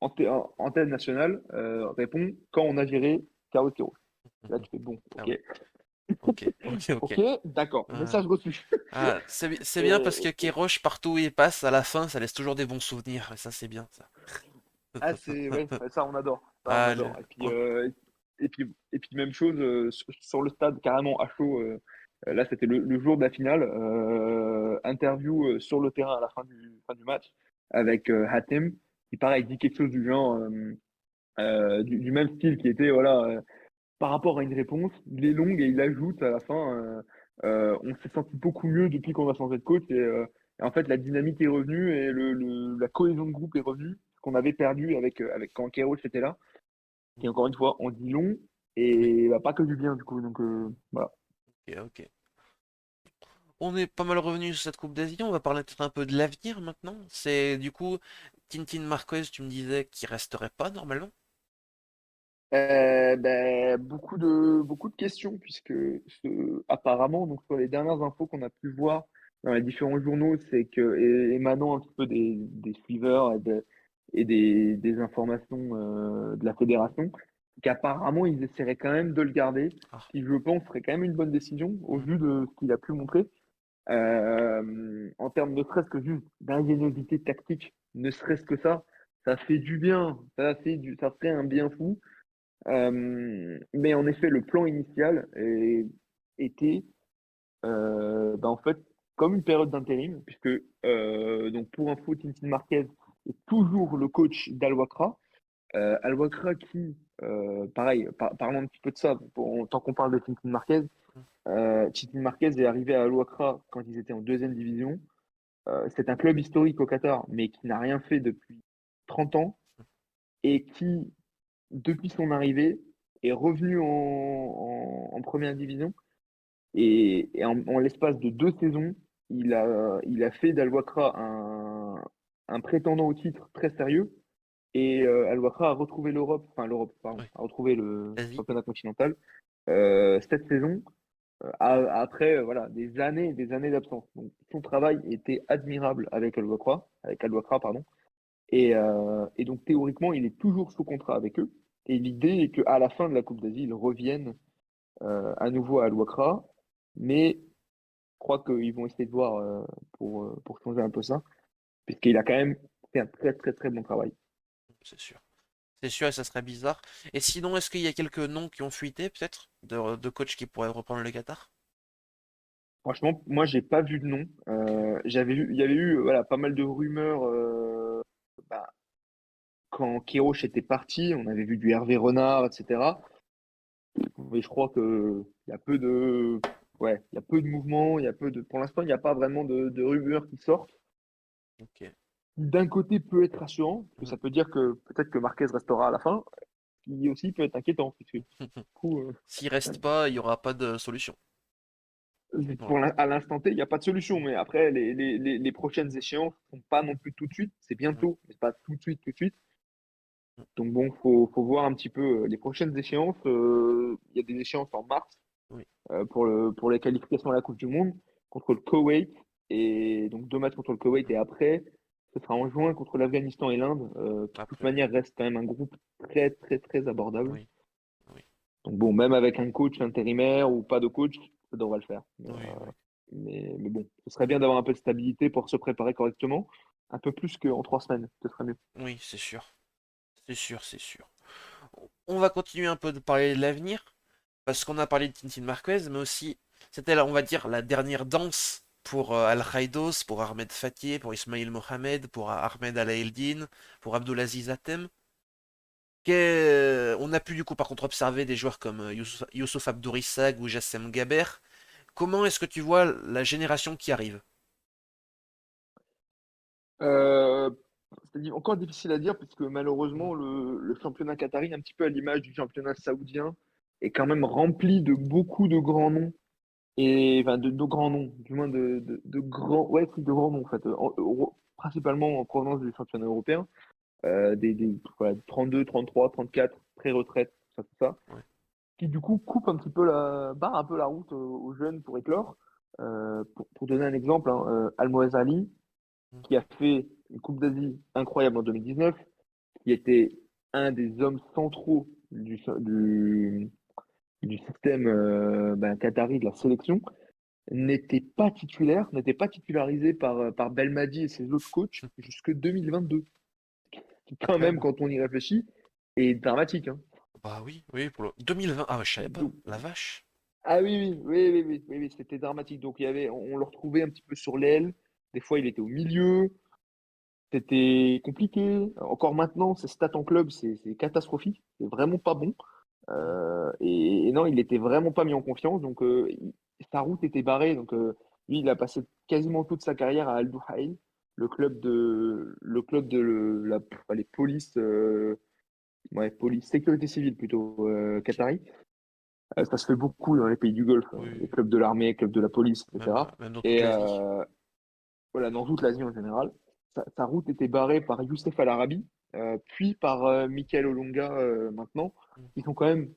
antenne nationale, répond quand on a viré Carlos Queiroz. Là, tu fais bon, Ah ok. oui. Ok, ok, Ok, ok. d'accord, Ah, message reçu. c'est bien parce que Et, Kéroche, partout où il passe, à la fin, ça laisse toujours des bons souvenirs. Et ça, c'est bien, ça. ah, ouais, ça on adore, ça on Ah, adore. Et puis, on- même chose sur le stade carrément à chaud. Là, c'était le jour de la finale. Interview sur le terrain à la fin du match avec Hatem, qui pareil dit quelque chose du genre, du même style qui était voilà, par rapport à une réponse, il est long et il ajoute à la fin, on s'est senti beaucoup mieux depuis qu'on a changé de coach et en fait la dynamique est revenue et la cohésion de groupe est revenue, ce qu'on avait perdu avec quand Keros était là. Et encore une fois, on dit long Oui, et bah, pas que du bien du coup. Donc voilà. ok, ok. On est pas mal revenu sur cette Coupe d'Asie. On va parler peut-être un peu de l'avenir maintenant. C'est du coup, Tintin Marquez, tu me disais qu'il resterait pas normalement. Ben, beaucoup de questions puisque apparemment donc sur les dernières infos qu'on a pu voir dans les différents journaux, c'est que émanant un petit peu des suiveurs et des informations de la fédération, qu'apparemment ils essaieraient quand même de le garder, Ah, qui je pense serait quand même une bonne décision au hmm, vu de ce qu'il a pu montrer en termes ne serait-ce que juste d'ingéniosité tactique, ne serait-ce que ça fait du bien, ça ferait un bien fou. Mais en effet, le plan initial était en fait comme une période d'intérim, puisque donc pour info, Tintin Marquez est toujours le coach d'Al-Wakra. Al-Wakra qui, pareil, parlons un petit peu de ça, tant qu'on parle de Tintin Marquez, hmm, Tintin Marquez est arrivé à Al-Wakra quand ils étaient en deuxième division. C'est un club historique au Qatar, mais qui n'a rien fait depuis 30 ans et qui, depuis son arrivée, est revenu en première division. Et en l'espace de 2 saisons, il a fait d'Al-Wakra un prétendant au titre très sérieux. Et Al-Wakra a retrouvé l'Europe, pardon, oui, a retrouvé le vas-y. championnat continental cette saison, après voilà, des années d'absence. Donc son travail était admirable avec Al-Wakra, pardon. Et donc, théoriquement, il est toujours sous contrat avec eux. Et l'idée est qu'à la fin de la Coupe d'Asie, il revienne à nouveau à Al-Wakra. Mais je crois qu'ils vont essayer de voir pour changer un peu ça, puisqu'il a quand même fait un très, très, très bon travail. C'est sûr. C'est sûr, et ça serait bizarre. Et sinon, est-ce qu'il y a quelques noms qui ont fuité, peut-être, de coachs qui pourraient reprendre le Qatar? Franchement, moi, j'ai pas vu de nom. Ok. Il y avait eu voilà, pas mal de rumeurs bah, quand Kéroche était parti. On avait vu du Hervé Renard, etc. Mais je crois que il y a peu de, ouais, il y a peu de mouvements, pour l'instant, il n'y a pas vraiment de rumeurs qui sortent. Ok. D'un côté, peut être rassurant, parce que Mhm. ça peut dire que peut-être que Marquez restera à la fin, qui aussi peut être inquiétant, puisque du coup, S'il reste pas, il y aura pas de solution. Voilà. à l'instant T, il n'y a pas de solution. Mais après, les prochaines échéances sont pas non plus tout de suite. C'est Mhm. bientôt, mais c'est pas tout de suite, tout de suite. Mhm. Donc bon, faut voir un petit peu les prochaines échéances. Il y a des échéances en mars Oui, pour les qualifications à la Coupe du Monde contre le Koweït. Et donc 2 matchs contre le Koweït. Et après, ce sera en juin contre l'Afghanistan et l'Inde, qui de toute après. manière reste quand même un groupe très, très, très abordable. Oui, oui, Donc bon, même avec un coach intérimaire ou pas de coach, ça devrait le faire. oui, oui. Mais bon, ce serait bien d'avoir un peu de stabilité pour se préparer correctement. Un peu plus qu'en 3 semaines, ce serait mieux. Oui, c'est sûr. C'est sûr, c'est sûr. On va continuer un peu de parler de l'avenir, parce qu'on a parlé de Tintin Marquez, mais aussi, c'était là, on va dire, la dernière danse pour Al Khaïdos, pour Ahmed Fatih, pour Ismail Mohamed, pour Ahmed Al Eldin, pour Abdulaziz Atem. On a pu du coup par contre observer des joueurs comme Youssouf Abdourissag ou Jassem Gaber. Comment est-ce que tu vois la génération qui arrive? Euh, encore difficile à dire puisque Hmm, malheureusement le championnat qatari, un petit peu à l'image du championnat saoudien, est quand même rempli de beaucoup de grands noms et enfin de grands noms, du moins de grands, ouais, si, de grands noms en fait, principalement en provenance du championnat européen, voilà, 32, 33, 34 pré-retraite, tout ça, ouais. qui du coup coupe un petit peu barre un peu la route aux jeunes pour éclore. Pour donner un exemple, hein, Almoez Ali, Hmm, qui a fait une Coupe d'Asie incroyable en 2019, qui était un des hommes centraux du système qatari de la sélection n'était pas titularisé par Belmadi et ses autres coachs jusque 2022. Qui, Ah, quand quand même, même. quand on y réfléchit, est dramatique, hein. Bah oui, oui, pour le 2020. Ah, ouais, je savais pas. Donc, La vache. ah oui, c'était dramatique. Donc, on le retrouvait un petit peu sur l'aile. Des fois, il était au milieu. C'était compliqué. Encore maintenant, ses stats en club, c'est catastrophique. C'est vraiment pas bon. Mm. Et non, il était vraiment pas mis en confiance. Donc, sa route était barrée. Donc, lui, il a passé quasiment toute sa carrière à Al Duhail, les polices, police, sécurité civile plutôt, Ok. qatari. Ça se fait beaucoup dans les pays du Golfe, Oui, les oui. clubs de l'armée, clubs de la police, Même, etc. même dans toute Et l'Asie. voilà, dans toute l'Asie en général. Sa route était barrée par Youssef Al Arabi, puis par Michael Olunga maintenant. Mm. Ils sont quand même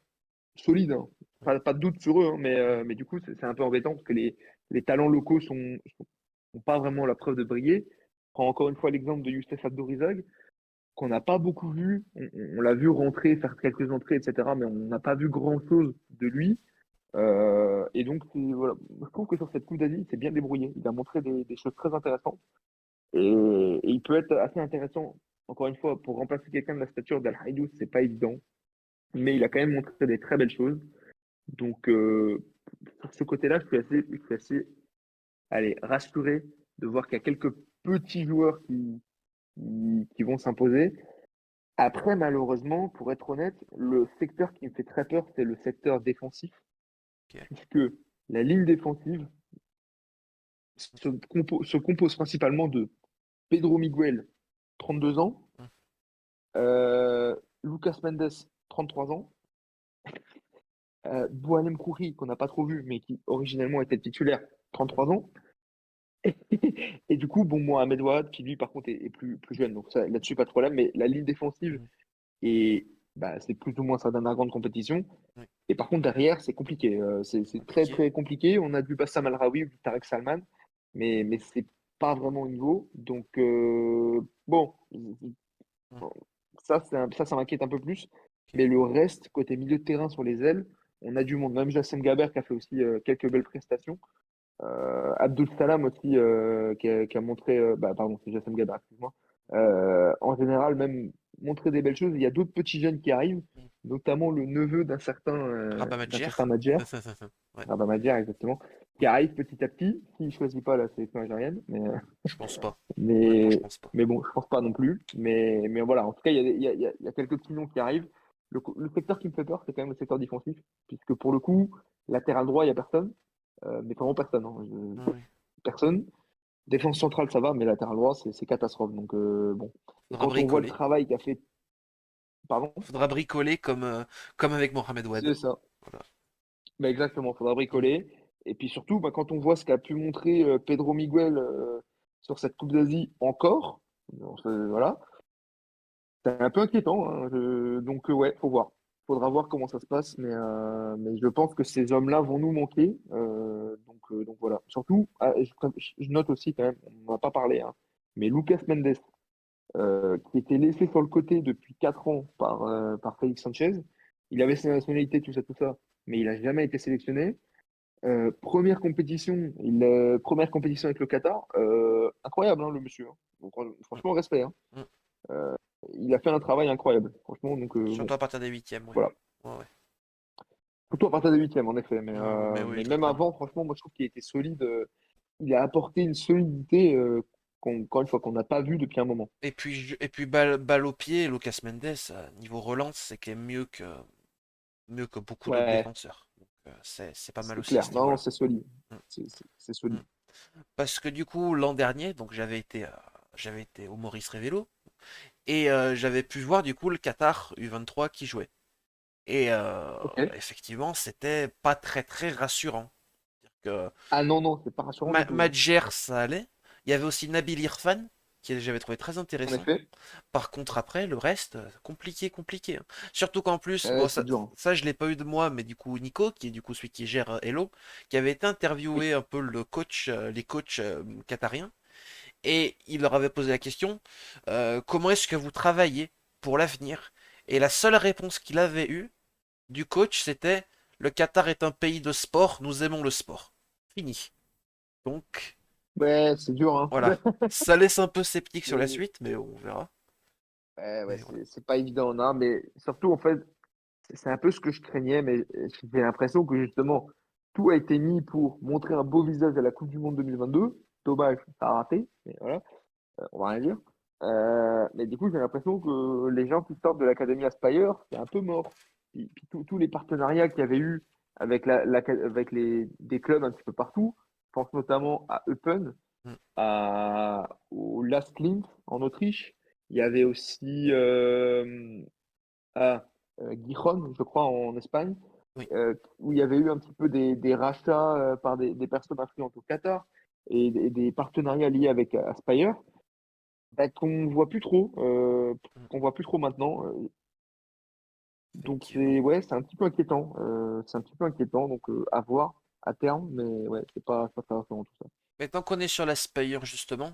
solides, hein. Pas de doute sur eux, hein, Mm. mais du coup, c'est un peu embêtant parce que les talents locaux sont pas vraiment la preuve de briller. Je prends encore une fois l'exemple de Youssef Abdourizag, qu'on n'a pas beaucoup vu. On l'a vu rentrer, faire quelques entrées, etc. Mais on n'a pas vu grand-chose de lui. Et donc, voilà. Je trouve que sur cette Coupe d'Asie, il s'est bien débrouillé. Il a montré des choses très intéressantes. Et il peut être assez intéressant, encore une fois, pour remplacer quelqu'un de la stature d'Al Haïdou, c'est pas évident. Mais il a quand même montré des très belles choses. Donc, sur ce côté-là, je suis assez allez, rassuré de voir qu'il y a quelques petits joueurs qui vont s'imposer. Après, malheureusement, pour être honnête, le secteur qui me fait très peur, c'est le secteur défensif, Ok. puisque la ligne défensive se compose principalement de Pedro Miguel, 32 ans, Mm. Lucas Mendes, 33 ans, Boualem Khouri, qu'on n'a pas trop vu, mais qui originellement était titulaire, Mm. 33 ans. Et du coup, bon, moi, Ahmed Ouad, qui lui, par contre, est plus jeune, donc là-dessus, pas de problème. Mais la ligne défensive, Mm. et c'est plus ou moins sa dernière grande compétition. Oui. Et par contre, derrière, c'est compliqué. C'est très, Compliqué. très compliqué. On a du Bassam Al-Raoui ou du Tarek Salman, mais c'est pas vraiment au niveau. Donc, bon, Mm. ça m'inquiète un peu plus. Ok. Mais le reste, côté milieu de terrain sur les ailes, on a du monde. Même Jassem Gaber qui a fait aussi quelques belles prestations. Abdul Salam aussi, qui a montré, pardon, c'est Jassem Gaber, excuse-moi. En général, même montré des belles choses. Il y a d'autres petits jeunes qui arrivent, Mm. notamment le neveu Rabat d'un Madjer. certain Madjer, Ouais. Rabat Madjer exactement, qui arrive petit à petit, s'il ne choisit pas la sélection algérienne. Je pense pas. Honnêtement, je Mais, pense pas. mais bon, je pense pas non plus. Mais voilà, en tout cas, il y a quelques petits noms qui arrivent. Le secteur qui me fait peur, c'est quand même le secteur défensif, puisque pour le coup, latéral droit, il n'y a personne, mais vraiment personne, hein. Ah oui. Personne. Défense centrale, ça va, mais latéral droit, c'est catastrophe. Donc, bon. Et Faudra quand on voit le bricoler. travail qu'a fait. Pardon? Faudra bricoler comme avec Mohamed Ouad. C'est ça. Voilà. Exactement, faudra Mm. bricoler. Et puis surtout, quand on voit ce qu'a pu montrer Pedro Miguel sur cette Coupe d'Asie encore, voilà, c'est un peu inquiétant, hein. Donc, ouais, faut voir. Faudra voir comment ça se passe, mais je pense que ces hommes-là vont nous manquer. Donc voilà. Surtout, je note aussi quand même, on n'en a pas parlé, hein, mais Lucas Mendes, qui était laissé sur le côté depuis 4 ans par Félix Sanchez. Il avait ses nationalités, tout ça, mais il n'a jamais été sélectionné. Première compétition avec le Qatar, incroyable, hein, le monsieur, hein. Donc, Mm. franchement, respect, hein. Mm. Il a fait un travail incroyable, franchement. Donc, bon, Surtout à partir des huitièmes, ouais. voilà. Ouais, ouais. Surtout à partir des huitièmes, en effet. Mais oui, Mais même totalement. avant, franchement, moi, je trouve qu'il était solide. Il a apporté une solidité, encore une fois, qu'on n'a pas vue depuis un moment. Et puis balle au pied, Lucas Mendes, niveau relance, c'est quand même mieux que beaucoup d'autres Ouais, défenseur. Donc, c'est pas mal c'est aussi à clair. ce Non, non, niveau-là. c'est solide. Mm. C'est Mm. solide. Parce que du coup, l'an dernier, donc j'avais été au Maurice Révélo et j'avais pu voir du coup le Qatar U23 qui jouait. Et Ok. effectivement, c'était pas très très rassurant. Que Ah non, non, c'est pas rassurant du tout, hein. Madjer, ça allait. Il y avait aussi Nabil Irfan, qui j'avais trouvé très En intéressant. effet, Par contre, après, le reste, compliqué, compliqué, hein. Surtout qu'en plus, bon, c'est ça, dur, hein. ça je l'ai pas eu de moi, mais du coup, Nico, qui est du coup celui qui gère Hello, qui avait été Oui. interviewé un peu les coachs qatariens, et il leur avait posé la question, comment est-ce que vous travaillez pour l'avenir? Et la seule réponse qu'il avait eue du coach, c'était Le Qatar est un pays de sport, nous aimons le sport. Fini. Donc, Ouais, c'est dur, hein. voilà. Ça laisse un peu sceptique sur la Mais, suite, mais on verra. ouais, Mais voilà. c'est pas évident, non, mais surtout, en fait, c'est un peu ce que je craignais, mais j'ai l'impression que justement, tout a été mis pour montrer un beau visage à la Coupe du Monde 2022. Dommage, ça a raté, mais voilà, on va rien dire. Mais du coup, j'ai l'impression que les gens qui sortent de l'Académie Aspire, c'est un peu mort. Puis tous les partenariats qu'il y avait eu avec, avec des clubs un petit peu partout, je pense notamment à Eupen, Mm. au Last Linz en Autriche. Il y avait aussi à Gijón, je crois, en Espagne, Oui. où il y avait eu un petit peu des rachats par des personnes influentes au Qatar et des partenariats liés avec Aspire, bah, Mm. qu'on voit plus trop maintenant. Donc Effectivement. c'est un petit peu inquiétant. C'est un petit peu inquiétant, donc à voir à terme, mais ouais, c'est pas rassurant tout ça. Maintenant qu'on est sur la Spire, justement,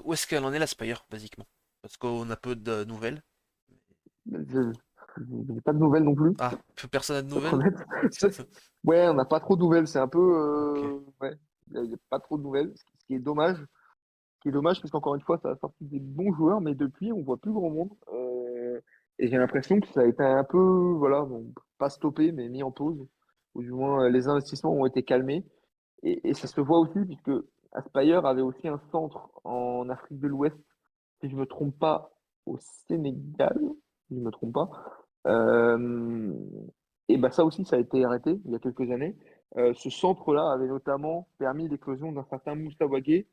où est-ce qu'elle en est la Spire, basiquement? Parce qu'on a peu de nouvelles. Je- j'ai pas de nouvelles non plus, Ah, plus personne n'a de pour être nouvelles? honnête. Ouais, on n'a pas trop de nouvelles. C'est un peu, Ok. ouais, il y a pas trop de nouvelles, ce qui est dommage. Qui est dommage parce qu'encore une fois, ça a sorti des bons joueurs, mais depuis, on voit plus grand monde. Et j'ai l'impression que ça a été un peu, voilà, bon, pas stoppé, mais mis en pause. Ou du moins, les investissements ont été calmés. Et ça se voit aussi, puisque Aspire avait aussi un centre en Afrique de l'Ouest, si je me trompe pas, au Sénégal, si je me trompe pas. Euh, et bah ça aussi, ça a été arrêté il y a quelques années. Ce centre-là avait notamment permis l'éclosion d'un certain Moussa Wagué,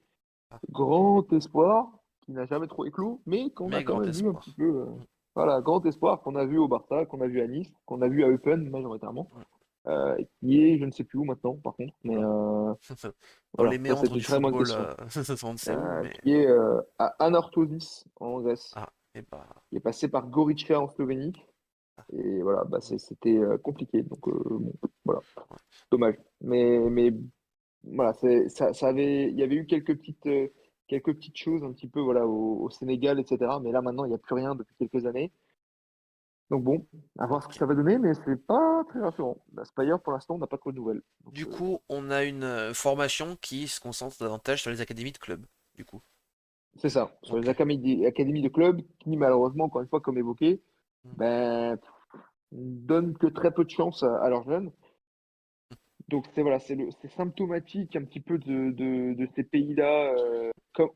Ah, grand espoir qui n'a jamais trop éclos, mais qu'on a mais quand grand même vu un petit espoir. peu. Mm. Voilà, grand espoir qu'on a vu au Barça, qu'on a vu à Nice, qu'on a vu à Eupen majoritairement, Mm. et qui est je ne sais plus où maintenant par contre, mais Oula. Dans les voilà, ça c'est méandres une du très bonne football, question. on ne sait où, mais... Qui est à Anorthosis en Grèce, Ah, et bah... qui est passé par Gorica en Slovénie, ah, et voilà, bah, c'était compliqué, donc bon, voilà, ouais. dommage. Mais voilà, il y avait eu quelques petites choses un petit peu voilà, au Sénégal, etc. Mais là, maintenant, il n'y a plus rien depuis quelques années. Donc bon, à voir ce que Ok. ça va donner, mais c'est pas très rassurant. La Spire, pour l'instant, on n'a pas trop de nouvelles. Donc, Du coup, on a une formation qui se concentre davantage sur les académies de clubs, du coup. c'est ça. Sur les Ok. académies de clubs, qui malheureusement, encore une fois, comme évoqué, Mm. ben, donnent que très peu de chance à leurs jeunes. Donc c'est voilà, c'est symptomatique un petit peu de ces pays-là,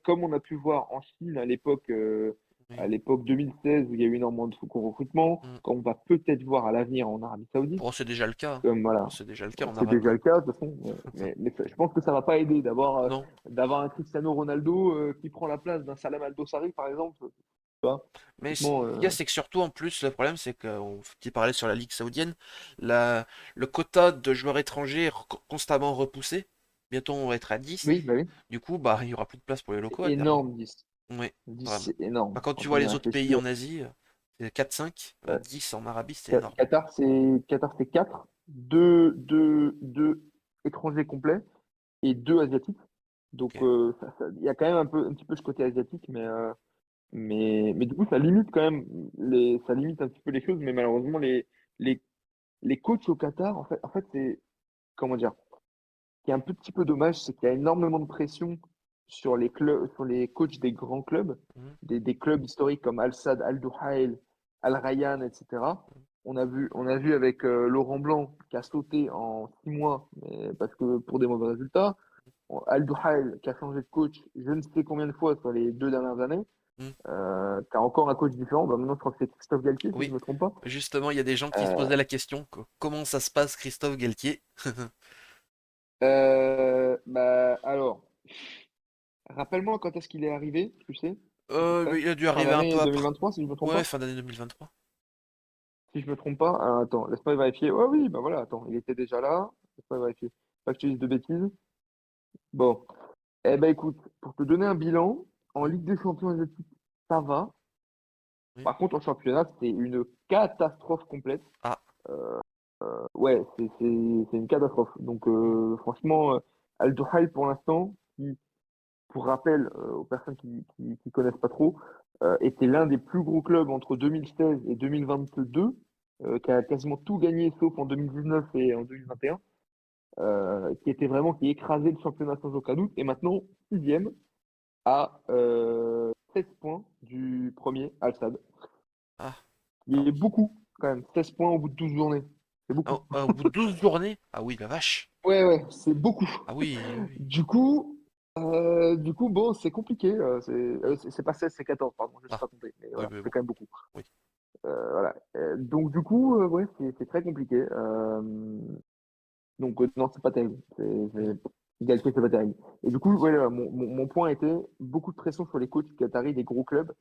comme on a pu voir en Chine Oui. à l'époque 2016 où il y a eu énormément de recrutement, Mm. comme on va peut-être voir à l'avenir en Arabie Saoudite, Bon, c'est déjà le cas, hein. comme voilà, C'est déjà le cas en c'est déjà Arabie. le cas de toute façon. Mais je pense que ça va pas aider Non. d'avoir un Cristiano Ronaldo qui prend la place d'un Salam Al-Dossari par exemple. Tu vois, Mais ce typiquement, qu'il y a, c'est que surtout en plus, le problème, c'est qu'on petit parlait sur la Ligue saoudienne, le quota de joueurs étrangers est constamment repoussé. Bientôt, on va être à 10. oui, bah oui, Du coup, bah, il y aura plus de place pour les c'est locaux à terme. énorme 10. Oui, 10 vraiment. c'est énorme Bah, quand tu quand vois on y les autres pays réfléchit. en Asie, c'est 4-5, 10 en Arabie, c'est énorme. Qatar, c'est 4, deux étrangers complets et 2 asiatiques. Donc, Ok. il y a quand même un petit peu ce côté asiatique, mais du coup, ça limite quand même ça limite un petit peu les choses. Mais malheureusement, les, les coachs au Qatar, en fait, c'est, comment dire, ce qui est un petit peu dommage, c'est qu'il y a énormément de pression sur les clubs, sur les coachs des grands clubs, Mhm. des clubs historiques comme Al Sadd, Al Duhail, Al Rayyan, etc. On a vu avec Laurent Blanc qui a sauté en 6 mois, mais parce que pour des mauvais résultats. Al Duhail qui a changé de coach je ne sais combien de fois sur les 2 dernières années, Mhm. qui a encore un coach différent. Bah, maintenant, je crois que c'est Christophe Galtier, si je Oui, ne me trompe pas. justement, il y a des gens qui se Euh, posaient la question, comment ça se passe, Christophe Galtier? alors, rappelle-moi quand est-ce qu'il est arrivé, tu sais, à peu près. Il a dû Fin arriver un d'année peu après. 2023, si je ne me trompe Ouais, pas. fin d'année 2023. Si je me trompe pas, attends, laisse-moi vérifier. Ouais, oui, bah voilà, attends, il était déjà là. Laisse-moi vérifier. Pas que je te dise de bêtises. Bon, eh ben écoute, pour te donner un bilan, en Mhm. Ligue des Champions asiatique, ça va. Oui. Par contre, en championnat, c'est une catastrophe complète. Ah. Ouais, c'est une catastrophe. Donc, Mhm. franchement, Al Duhail, pour l'instant, qui, pour rappel, aux personnes qui connaissent pas trop, était l'un des plus gros clubs entre 2016 et 2022. qui a quasiment tout gagné sauf en 2019 et en 2021, qui écrasait le championnat sans aucun doute, et maintenant sixième à 16 points du premier Al-Sadd, Ah, ah qui est oui. beaucoup quand même, 16 points au bout de 12 journées. C'est beaucoup. Au bout de 12 journées? Ah oui, la vache. Ouais, ouais, c'est beaucoup. Ah oui, oui. Du coup, bon, c'est compliqué. C'est pas 16, c'est 14, pardon, je ne sais Ah, pas compter. Mais oui, voilà, mais c'est bon. quand même beaucoup. Oui. Voilà. Donc, du coup, ouais, c'est très compliqué. Donc, non, c'est pas terrible. Non. Égalité, c'est pas terrible. Et du coup, ouais, mon point était beaucoup de pression sur les coachs qataris des gros clubs.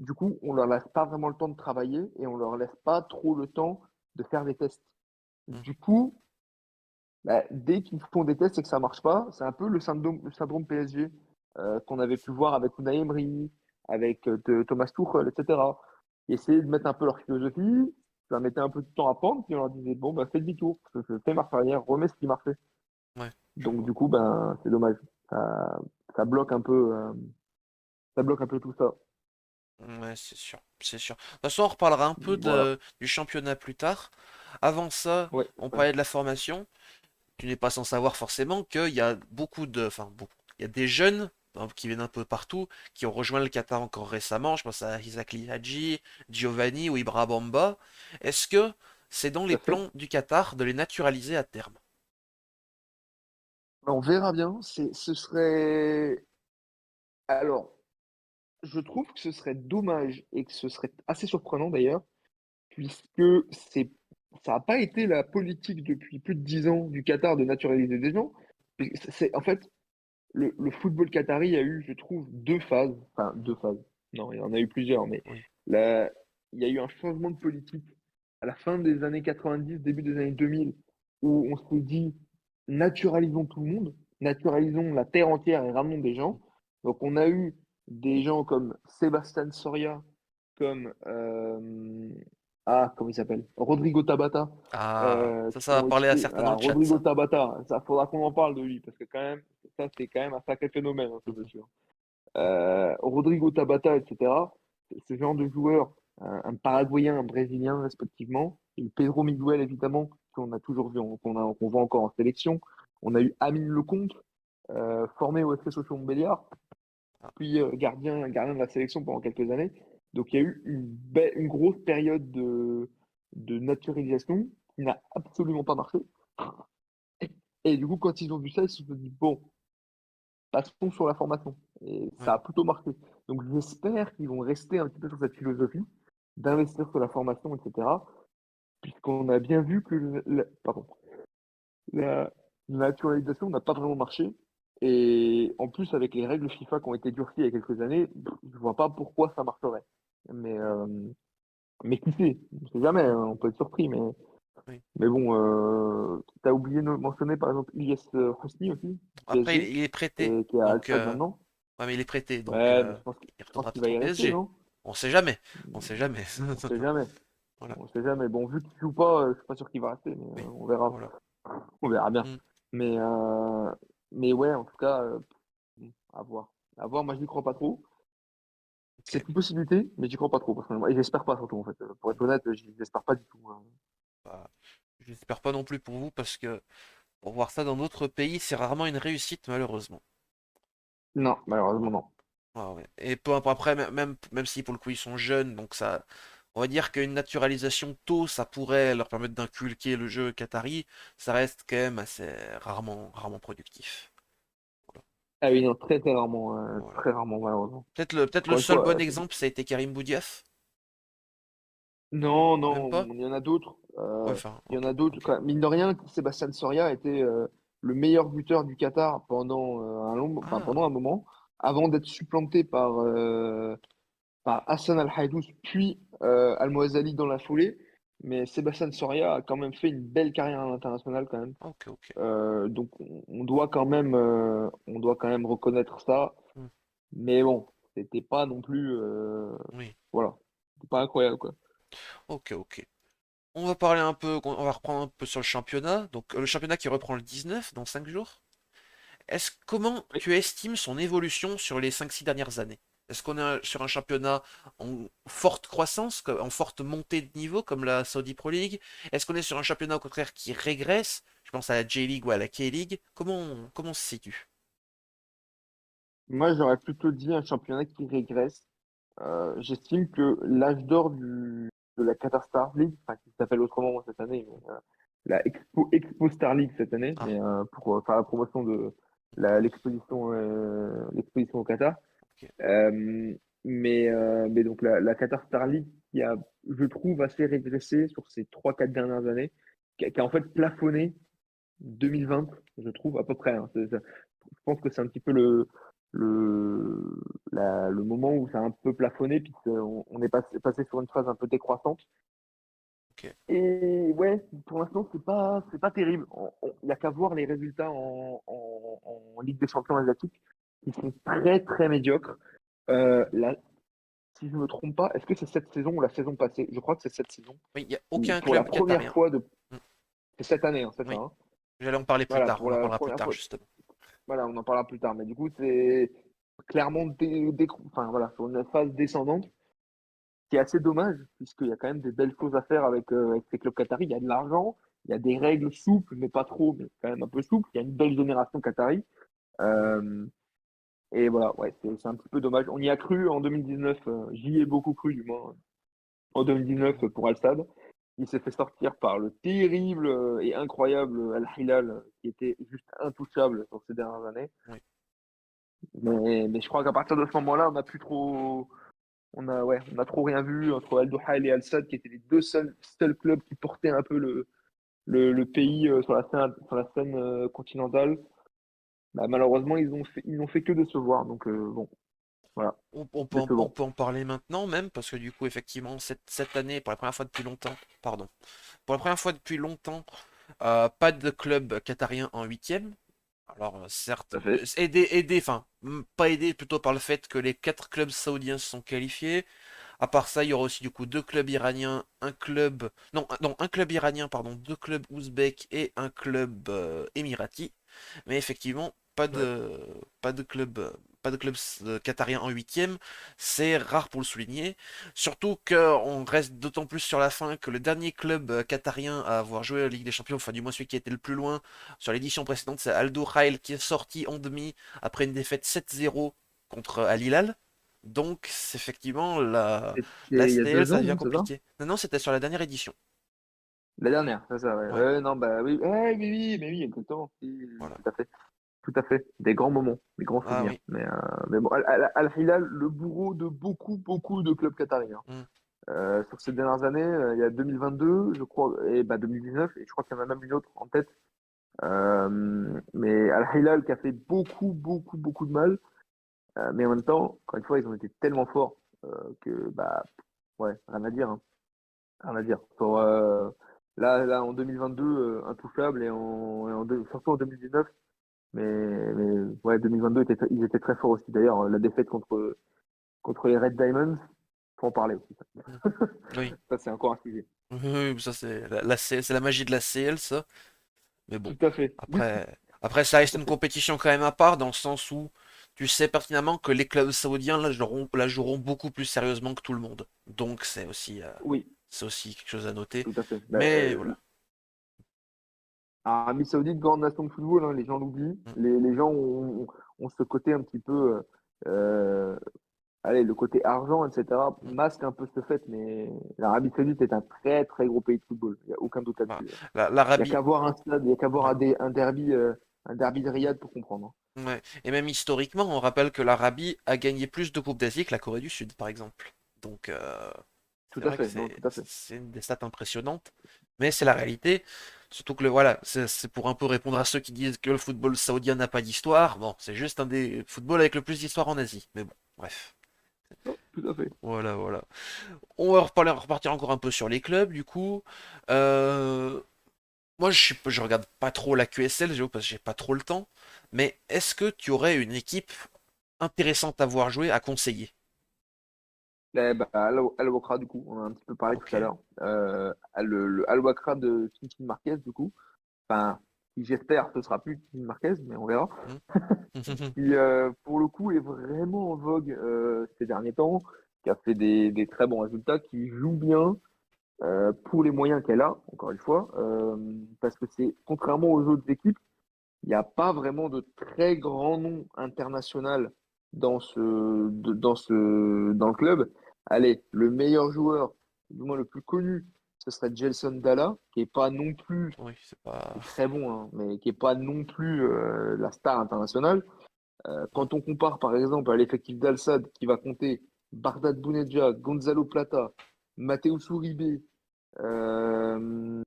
Du coup, on leur laisse pas vraiment le temps de travailler et on leur laisse pas trop le temps de faire des tests. Hmm. Du coup, bah, dès qu'ils font des tests et que ça marche pas, c'est un peu le syndrome PSG qu'on avait pu voir avec Unai Emery, avec Thomas Tuchel, etc. Ils essayaient de mettre un peu leur philosophie, ça mettait un peu de temps à prendre, puis on leur disait, bon, bah, fais demi-tour, fais marche arrière, remets ce qui marchait. Ouais, je Donc, vois. du coup, ben, c'est dommage. Ça, ça bloque un peu, ça bloque un peu tout ça. Ouais, c'est sûr, c'est sûr. De toute façon, on reparlera un peu Voilà. du championnat plus tard. Avant ça, Ouais, on ouais. parlait de la formation. Tu n'es pas sans savoir forcément qu'il y a enfin beaucoup, il y a des jeunes qui viennent un peu partout, qui ont rejoint le Qatar encore récemment. Je pense à Isaac Hadji, Giovanni ou Ibra Bamba. Est-ce que c'est dans Tout les à fait. plans du Qatar de les naturaliser à terme? Ben, on verra bien. Ce serait. Alors, je trouve que ce serait dommage et que ce serait assez surprenant d'ailleurs, puisque c'est ça n'a pas été la politique depuis plus de 10 ans du Qatar de naturaliser des gens. En fait, le football qatari a eu, je trouve, deux phases. Enfin, Hmm. deux phases. Non, il y en a eu plusieurs, mais Oui, là, il y a eu un changement de politique à la fin des années 90, début des années 2000, où on s'est dit naturalisons tout le monde, naturalisons la terre entière et ramenons des gens. Donc, on a eu des gens comme Sébastien Soria, comme comment il s'appelle? Rodrigo Tabata, ah, ça qui va ont parler à été. certains dans Voilà, le chat, Rodrigo ça. Tabata, ça faudra qu'on en parle de lui, parce que quand même, ça c'est quand même un sacré phénomène, hein, ce Mhm. monsieur. Rodrigo Tabata, etc. Ce genre de joueur, un Paraguayen, un Brésilien respectivement, et Pedro Miguel évidemment, qu'on a toujours vu, qu'on voit encore en sélection. On a eu Amine Lecomte, formé au FC Sochaux Montbéliard, Ah, puis gardien de la sélection pendant quelques années. Donc il y a eu une grosse période de naturalisation qui n'a absolument pas marché. Et du coup, quand ils ont vu ça, ils se sont dit, bon, passons sur la formation. Et ça ouais, a plutôt marché. Donc j'espère qu'ils vont rester un petit peu sur cette philosophie d'investir sur la formation, etc. Puisqu'on a bien vu que la naturalisation n'a pas vraiment marché. Et en plus, avec les règles FIFA qui ont été durcies il y a quelques années, je ne vois pas pourquoi ça marcherait. Mais, euh, mais qui sait? On ne sait jamais, hein, on peut être surpris. oui. Mais bon, tu as oublié de mentionner par exemple Ilyes Hosni aussi, du Après, PSG, il est prêté, qui est à Al donc Sadd maintenant. ouais, mais il est prêté, donc Ouais, mais il je pense retournera qu'il peut-être va au y rester, PSG. non? On sait jamais, on sait jamais. On sait jamais. Voilà, On sait jamais. Bon, vu qu'il joue pas, je suis pas sûr qu'il va rester, mais oui, on verra. voilà. On verra bien. Hmm, Mais, euh, mais ouais, en tout cas, à voir. À voir, moi je n'y crois pas trop. ok. C'est une possibilité, mais j'y crois pas trop, personnellement. Et j'espère pas, surtout, en fait. Pour être honnête, j'espère pas du tout, hein. Bah, j'espère pas non plus pour vous parce que pour voir ça dans d'autres pays, c'est rarement une réussite malheureusement. Non, malheureusement, Voilà. non. Ah ouais. Et peu importe après, même si pour le coup ils sont jeunes, donc ça, on va dire qu'une naturalisation tôt, ça pourrait leur permettre d'inculquer le jeu qatari, ça reste quand même assez rarement productif. Voilà. Ah oui, non, Voilà. très rarement, malheureusement. Peut-être le Encore une seul fois, bon exemple, ça a été Karim Boudiaf. non, Même non, pas? il y en a d'autres. Ouais, enfin, Il y en ok, a d'autres. ok. Mine de rien, Sébastien Soria était le meilleur buteur du Qatar enfin, pendant Ah, un moment, avant d'être supplanté par Hassan Al-Haïdous, puis Al-Moazali dans la foulée. Mais Sébastien Soria a quand même fait une belle carrière à l'international quand même. ok, ok. Donc on doit quand même reconnaître ça. Hmm, Mais bon, c'était pas non plus, oui, voilà, c'était pas incroyable quoi. ok, ok. On va parler un peu, on va reprendre un peu sur le championnat. Donc, le championnat qui reprend le 19 dans 5 jours. Comment Oui. tu estimes son évolution sur les 5-6 dernières années? Est-ce qu'on est sur un championnat en forte croissance, en forte montée de niveau, comme la Saudi Pro League? Est-ce qu'on est sur un championnat au contraire qui régresse? Je pense à la J-League ou à la K-League. Comment on se situe? Moi, j'aurais plutôt dit un championnat qui régresse. J'estime que l'âge d'or de la Qatar Star League, enfin, qui s'appelle autrement cette année, mais, la Expo Star League cette année, Ah, mais pour faire la promotion de l'exposition au Qatar. ok. Euh, mais donc la Qatar Star League qui a, je trouve, assez régressé sur ces 3 4 dernières années, qui a en fait plafonné 2020, je trouve, à peu près, hein. Je pense que c'est un petit peu le, le moment où ça a un peu plafonné, puis on est passé sur une phase un peu décroissante. Ok. Et ouais, pour l'instant, c'est pas terrible. Il n'y a qu'à voir les résultats en Ligue des Champions asiatique, qui sont très, très médiocres. Là, si je ne me trompe pas, est-ce que c'est cette saison ou la saison passée? Je crois que c'est cette saison, Oui, il n'y a où aucun pour la club première qatarien. fois Mm, c'est cette année, hein, c'est ça, oui, hein. j'allais en parler plus Voilà, tard. pour On en la parlera plus première tard, fois. justement. Voilà, on en parlera plus tard. Mais du coup, c'est clairement enfin, voilà, sur une phase descendante, qui est assez dommage, puisqu'il y a quand même des belles choses à faire avec ces clubs qataris. Il y a de l'argent, il y a des règles souples, mais pas trop, mais quand même un peu souples. Il y a une belle génération qatari. Euh, et voilà, ouais, c'est un petit peu dommage. On y a cru en 2019, j'y ai beaucoup cru du moins, en 2019 pour Al Sadd. Il s'est fait sortir par le terrible et incroyable Al Hilal, qui était juste intouchable sur ces dernières années. Oui. Mais je crois qu'à partir de ce moment-là, on a plus trop, on a trop rien vu entre Al Duhail et Al Sadd, qui étaient les deux seuls clubs qui portaient un peu le pays sur la scène continentale. Bah, malheureusement, ils ont fait que décevoir. Donc bon, voilà, On décevant. peut en parler maintenant même, parce que du coup, effectivement, cette année, pour la première fois depuis longtemps, pardon, pour la première fois depuis longtemps, pas de club qatarien en huitième. Alors, certes, Tout à fait. enfin, pas aidé plutôt par le fait que les quatre clubs saoudiens se sont qualifiés. À part ça, il y aura aussi du coup deux clubs iraniens, non, un club iranien, pardon, deux clubs ouzbeks et un club émirati. Mais effectivement, Ouais. pas de club qatarien en huitième. C'est rare pour le souligner. Surtout qu'on reste d'autant plus sur la fin que le dernier club qatarien à avoir joué à la Ligue des Champions, enfin du moins celui qui était le plus loin sur l'édition précédente, c'est Al Khail qui est sorti en demi après une défaite 7-0 contre Al Hilal. Donc, effectivement, la C'était il y a SDL, 2 ça ans, devient non, c'est ça? compliqué. Non, non, c'était sur la dernière édition. La dernière, c'est ça, ouais. Ouais, Ouais, non, bah oui, ouais, oui, oui, mais oui, exactement. Oui, oui, oui, voilà. tout à fait. Tout à fait. Des grands moments, des grands Ah souvenirs. oui. Mais bon, Al Hilal, le bourreau de beaucoup, beaucoup de clubs qatariens. Hmm. Sur ces dernières années, il y a 2022, je crois, et bah 2019, et je crois qu'il y en a même une autre en tête. Mais Al Hilal qui a fait beaucoup, beaucoup, beaucoup de mal. Mais en même temps, encore une fois, ils ont été tellement forts que, bah, ouais, rien à dire, hein. Rien à dire. Là, en 2022, intouchable, surtout en 2019. Mais ouais, 2022, ils étaient très forts aussi. D'ailleurs, la défaite contre les Red Diamonds, faut en parler aussi. Ça, Hmm. Oui. ça c'est encore un sujet. Oui, oui, ça c'est c'est la magie de la CL, ça. Mais bon, Tout à fait. après ça reste Tout à une fait. compétition quand même à part, dans le sens où tu sais pertinemment que les clubs saoudiens la joueront beaucoup plus sérieusement que tout le monde. Donc Oui, c'est aussi quelque chose à noter. tout à fait. Bah, Mais voilà. Arabie Saoudite, grande nation de football, hein, les gens l'oublient. Hmm. Les gens ont ce côté un petit peu, allez, le côté argent, etc., Hmm. masque un peu ce fait, mais l'Arabie Saoudite est un très, très gros pays de football. Il n'y a aucun doute Voilà. là-dessus. Il n'y a L'Arabie. qu'à voir un stade, il n'y a qu'à voir Ouais. un derby de Riyad pour comprendre, hein. Ouais. Et même historiquement, on rappelle que l'Arabie a gagné plus de Coupes d'Asie que la Corée du Sud, par exemple. Donc, Tout c'est à vrai que fait, non, tout à fait. c'est une des stats impressionnantes, mais c'est la réalité. Surtout que voilà, c'est pour un peu répondre à ceux qui disent que le football saoudien n'a pas d'histoire. Bon, c'est juste un des footballs avec le plus d'histoire en Asie. Mais bon, bref. Non, tout à fait. Voilà, voilà. On va repartir encore un peu sur les clubs, du coup. Euh, Moi, je regarde pas trop la QSL, j'avoue, parce que j'ai pas trop le temps. Mais est-ce que tu aurais une équipe intéressante à voir jouer, à conseiller? Bah, Al-Wakra, du coup, on en a un petit peu parlé tout Ok. à l'heure. Le Al-Wakra de King Marquez, du coup. Enfin, qui j'espère ce sera plus Marquez, mais on verra, Hmm. qui pour le coup est vraiment en vogue ces derniers temps, qui a fait des très bons résultats, qui joue bien pour les moyens qu'elle a, encore une fois, parce que c'est contrairement aux autres équipes, il n'y a pas vraiment de très grand nom international dans le club. Allez, le meilleur joueur, du moins le plus connu, ce serait Gelson Dalla, qui est pas non plus, Oui, c'est pas. qui est très bon, hein, mais qui est pas non plus la star internationale. Hmm. Quand on compare par exemple à l'effectif d'Al-Sadd, qui va compter Bardad Bounedjah, Gonzalo Plata, Matteo Uribe, euh,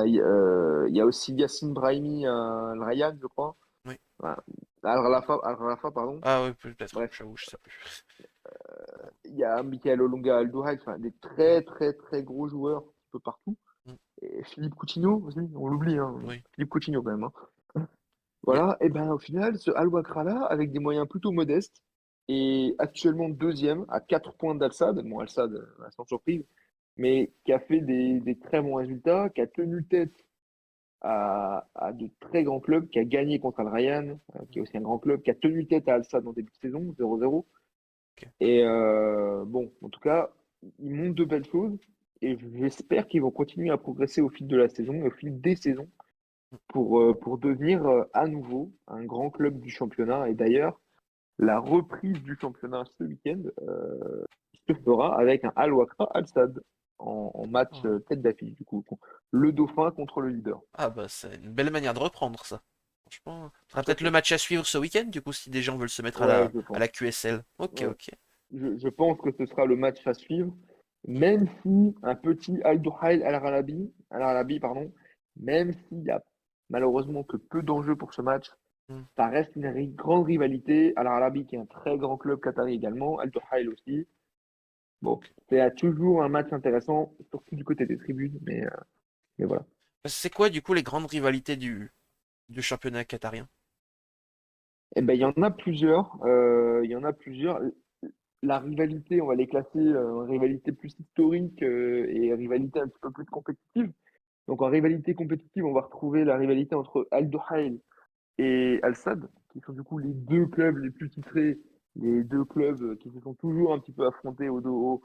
il y a aussi Yassine Brahimi, Al Rayyan, je crois. Oui. Voilà. Al Rafa, pardon. Ah oui, peut-être. Bref, J'avoue, je sais plus. il y a Michael Olunga Al Duhail, enfin, des Hmm. très très très gros joueurs un peu partout. Hmm. Et Philippe Coutinho aussi, on l'oublie, hein. Oui. Philippe Coutinho quand même, hein. Yeah. Voilà, et ben au final, ce Al Wakrah là, avec des moyens plutôt modestes, est actuellement deuxième à 4 points d'Al-Sadd. Bon, Al-Sadd, sans surprise, mais qui a fait des très bons résultats, qui a tenu tête à de très grands clubs, qui a gagné contre Al Rayyan, qui est aussi un grand club, qui a tenu tête à Al-Sadd en début de saison, 0-0. Ok. Et bon, en tout cas, ils montrent de belles choses et j'espère qu'ils vont continuer à progresser au fil de la saison et au fil des saisons pour devenir à nouveau un grand club du championnat. Et d'ailleurs, la reprise du championnat ce week-end se fera avec un Al Wakrah Al Sadd en match Ah. tête d'affiche, du coup. Le Dauphin contre le leader. Ah bah c'est une belle manière de reprendre ça. Franchement, ce sera Tout à peut-être le fait. match à suivre ce week-end, du coup, si des gens veulent se mettre Ouais, je à la pense. QSL. Ok, Ouais. ok. Je pense que ce sera le match à suivre, même si un petit Al Duhail Al Arabi, pardon, même s'il y a malheureusement que peu d'enjeux pour ce match, Hmm. ça reste une grande rivalité. Al Arabi qui est un très grand club qatari également, Al Duhail aussi. Bon, Ok. c'est toujours un match intéressant, surtout du côté des tribunes, mais voilà. C'est quoi, du coup, les grandes rivalités du championnat qatarien? Eh ben, il y en a plusieurs. Il y en a plusieurs. La rivalité, on va les classer en rivalité plus historique et rivalité un petit peu plus compétitive. Donc en rivalité compétitive, on va retrouver la rivalité entre Al Duhail et Al Sadd, qui sont du coup les deux clubs les plus titrés, les deux clubs qui se sont toujours un petit peu affrontés au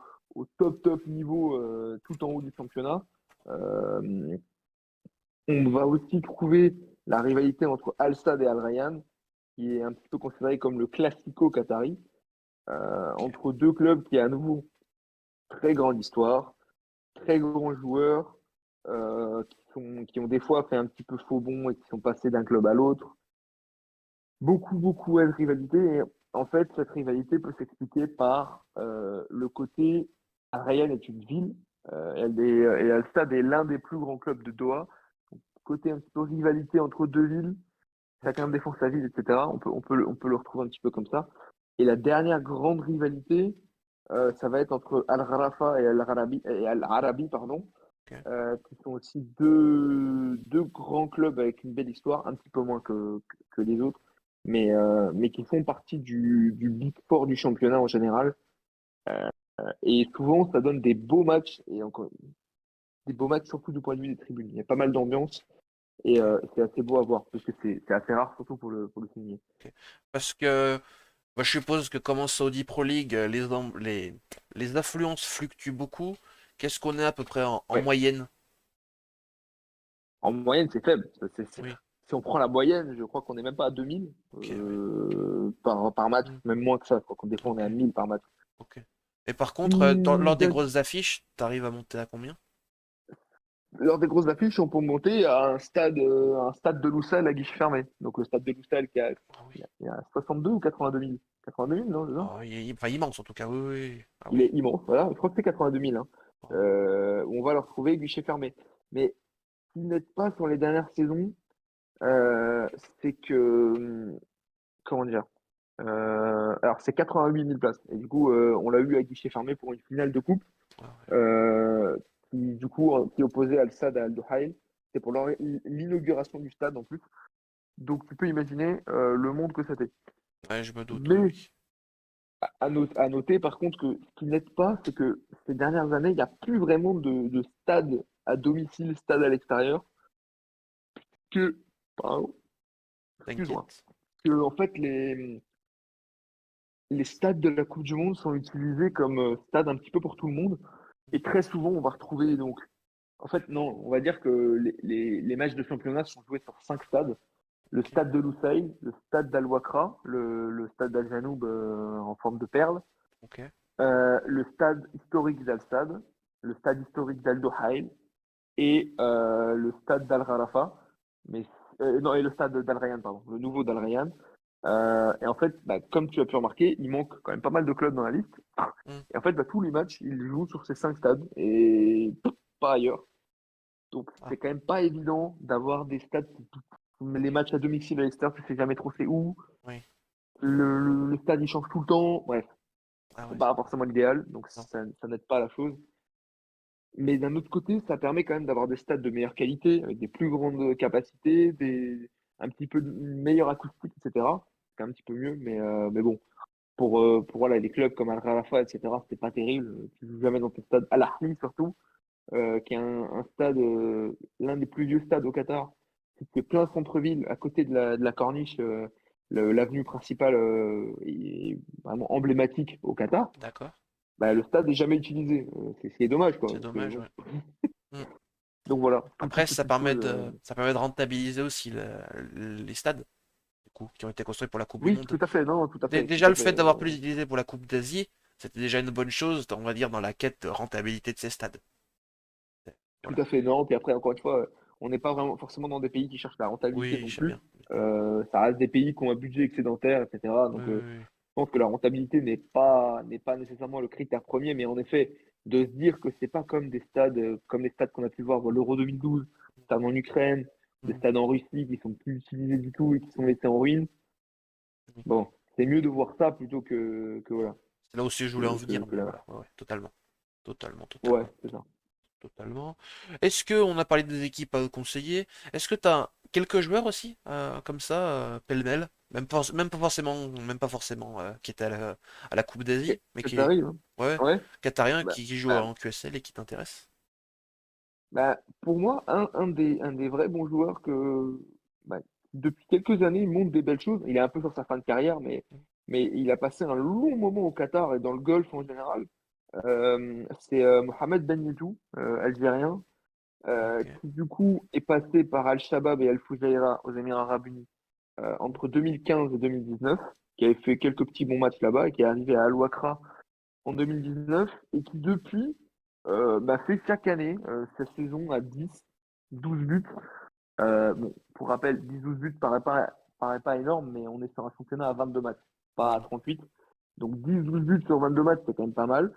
top niveau tout en haut du championnat. Euh, on va aussi trouver la rivalité entre Al Sadd et Al Rayyan, qui est un petit peu considéré comme le classico qatari, Ok. entre deux clubs qui, à nouveau, très grande histoire, très grands joueurs, qui ont des fois fait un petit peu faux bond et qui sont passés d'un club à l'autre. Beaucoup de rivalité. Et en fait, cette rivalité peut s'expliquer par le côté Al est une ville, et Al Sadd est l'un des plus grands clubs de Doha. Donc, côté un petit peu rivalité entre deux villes, chacun Ok. défend sa ville, etc. On peut le retrouver un petit peu comme ça. Et la dernière grande rivalité, ça va être entre Al Rarafa et Al Arabi, pardon, Ok. qui sont aussi deux grands clubs avec une belle histoire, un petit peu moins que les autres, mais qui font partie du Big Four du championnat en général. Et souvent, ça donne des beaux matchs, et encore des beaux matchs surtout du point de vue des tribunes. Il y a pas mal d'ambiance, et Ok. c'est assez beau à voir, parce que c'est assez rare, surtout pour le souligner. Ok. Parce que bah, je suppose que comme en Saudi Pro League, les affluences fluctuent beaucoup. Qu'est-ce qu'on est à peu près en Ouais. moyenne? En moyenne, c'est faible. Oui. Si on prend la moyenne, je crois qu'on n'est même pas à 2000 Ok, ouais. par match, Hmm. même moins que ça. Je crois qu'on des fois on est Ok. à 1000 par match. Ok. Et par contre, Plus lors des d'un- grosses affiches, t'arrives à monter à combien? Lors des grosses affiches, on peut monter à un stade de Lusail à guichet fermé. Donc le stade de Lusail Ah oui. il y a 62 ou 82 000. 82 000, non, c'est ça? Oh, enfin, immense en tout cas, oui, oui, oui. Ah Il oui. est immense, voilà. Je crois que c'est 82 000, hein. Oh. On va le retrouver guichet fermé. Mais ce qui n'aide pas sur les dernières saisons, c'est que, comment dire? Alors, c'est 88 000 places. Et du coup, on l'a eu à guichet fermé pour une finale de coupe, Ah ouais. euh, du coup, qui opposait Al Sadd à Al Duhail. C'est pour l'inauguration du stade en plus. Donc, tu peux imaginer le monde que c'était. Ouais, je me doute, oui, Mais oui. à noter, par contre, que ce qui n'aide pas, c'est que ces dernières années, il n'y a plus vraiment de stade à domicile, stade à l'extérieur. Pardon, excuse-moi. T'inquiète. Que, en fait, les stades de la Coupe du Monde sont utilisés comme stade un petit peu pour tout le monde. Et très souvent, on va retrouver donc. En fait, non, on va dire que les matchs de championnat sont joués sur 5 stades. Le Ok, stade de Lusail, le stade d'Al Wakra, le stade d'Al Janoub en forme de perle, ok. le stade historique d'Al Sadd, le stade historique d'Al Dohaïl et le stade d'Al Gharafa, mais non, et le stade d'Al Rayyan, pardon, le nouveau d'Al Rayyan. Et en fait, bah, comme tu as pu remarquer, il manque quand même pas mal de clubs dans la liste. Hmm. Et en fait, bah, tous les matchs, ils jouent sur ces 5 stades et pas ailleurs. Donc, Ah, c'est quand même pas évident d'avoir des stades. Les matchs à domicile à l'extérieur, tu sais jamais trop c'est où. oui. Le stade, il change tout le temps. Bref, Ah c'est ouais. pas forcément l'idéal, donc Non. ça n'aide pas la chose. Mais d'un autre côté, ça permet quand même d'avoir des stades de meilleure qualité, avec des plus grandes capacités, un petit peu de meilleure acoustique, etc. C'est un petit peu mieux, mais bon, pour voilà, les clubs comme Al Rarafa, etc., c'était pas terrible. Tu joues jamais dans ton stade, Al Ahly surtout, qui est un stade, l'un des plus vieux stades au Qatar, qui est plein centre-ville, à côté de la corniche. L'avenue principale est vraiment emblématique au Qatar. D'accord. Bah, le stade n'est jamais utilisé. C'est dommage, quoi. C'est Parce que, dommage, bon. ouais. Hmm. Donc voilà, toutes Après, ces petites choses. ça permet de rentabiliser aussi les stades, du coup, qui ont été construits pour la Coupe du Oui, Monde. tout à fait, non, tout à fait, tout Déjà, à le fait. fait d'avoir pu les utiliser pour la Coupe d'Asie, c'était déjà une bonne chose, on va dire, dans la quête de rentabilité de ces stades. Tout Voilà. à fait, non. Puis après, encore une fois, on n'est pas vraiment forcément dans des pays qui cherchent la rentabilité Oui, non je sais plus. bien. Ça reste des pays qui ont un budget excédentaire, etc. Oui, Donc, oui, oui. je pense que la rentabilité n'est pas nécessairement le critère premier, mais en effet, de se dire que c'est pas comme des stades, comme les stades qu'on a pu voir pour l'Euro 2012, stades en Ukraine, des Hmm. stades en Russie qui sont plus utilisés du tout et qui sont laissés en ruine. Oui. Bon, c'est mieux de voir ça plutôt que voilà, C'est là aussi je voulais en venir, que mais l'inverse. voilà, ouais, ouais, totalement. Totalement, Ouais, totalement. c'est ça. Totalement. Est-ce que on a parlé des équipes à conseiller? Est-ce que tu as quelques joueurs aussi, comme ça, pêle-mêle, même pas forcément qui étaient à la Coupe d'Asie, mais Que ça arrive, hein. ouais, Ouais. qatariens Bah, qui jouent bah, en QSL et qui t'intéressent? pour moi, un des vrais bons joueurs bah, depuis quelques années, il montre des belles choses. Il est un peu sur sa fin de carrière, mais il a passé un long moment au Qatar et dans le Golfe en général. C'est Mohamed Ben Yedou, algérien, Ok, qui du coup est passé par Al-Shabaab et Al-Fujairah aux Émirats Arabes Unis entre 2015 et 2019, qui avait fait quelques petits bons matchs là-bas et qui est arrivé à Al-Wakra en 2019 et qui depuis bah, fait chaque année sa saison à 10, 12 buts. Bon, pour rappel, 10-12 buts paraît pas énorme, mais on est sur un championnat à 22 matchs, pas à oui, 38. Donc 10-12 buts sur 22 matchs, c'est quand même pas mal.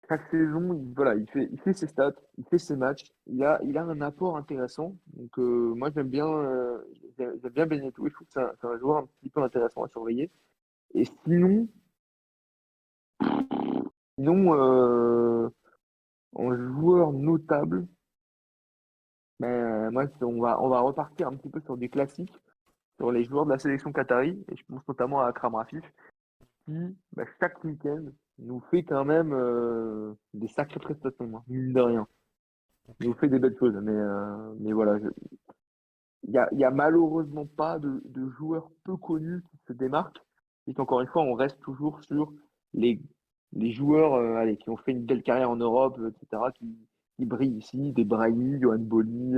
Chaque saison, voilà, il fait ses stats, il fait ses matchs, il a un apport intéressant. Donc moi j'aime bien Benetton et je trouve que c'est un joueur un petit peu intéressant à surveiller. Et sinon en joueur notable, moi on va repartir un petit peu sur des classiques, sur les joueurs de la sélection qatari, et je pense notamment à Akram Rafif, qui bah, chaque week-end nous fait quand même des sacrées prestations, hein, mine de rien. Il nous ok. fait des belles choses, mais voilà, il y a malheureusement pas de joueurs peu connus qui se démarquent. Et qu'encore une fois, on reste toujours sur les, les joueurs allez, qui ont fait une belle carrière en Europe, etc., qui brillent ici, des Brahimi, Yohan Boli,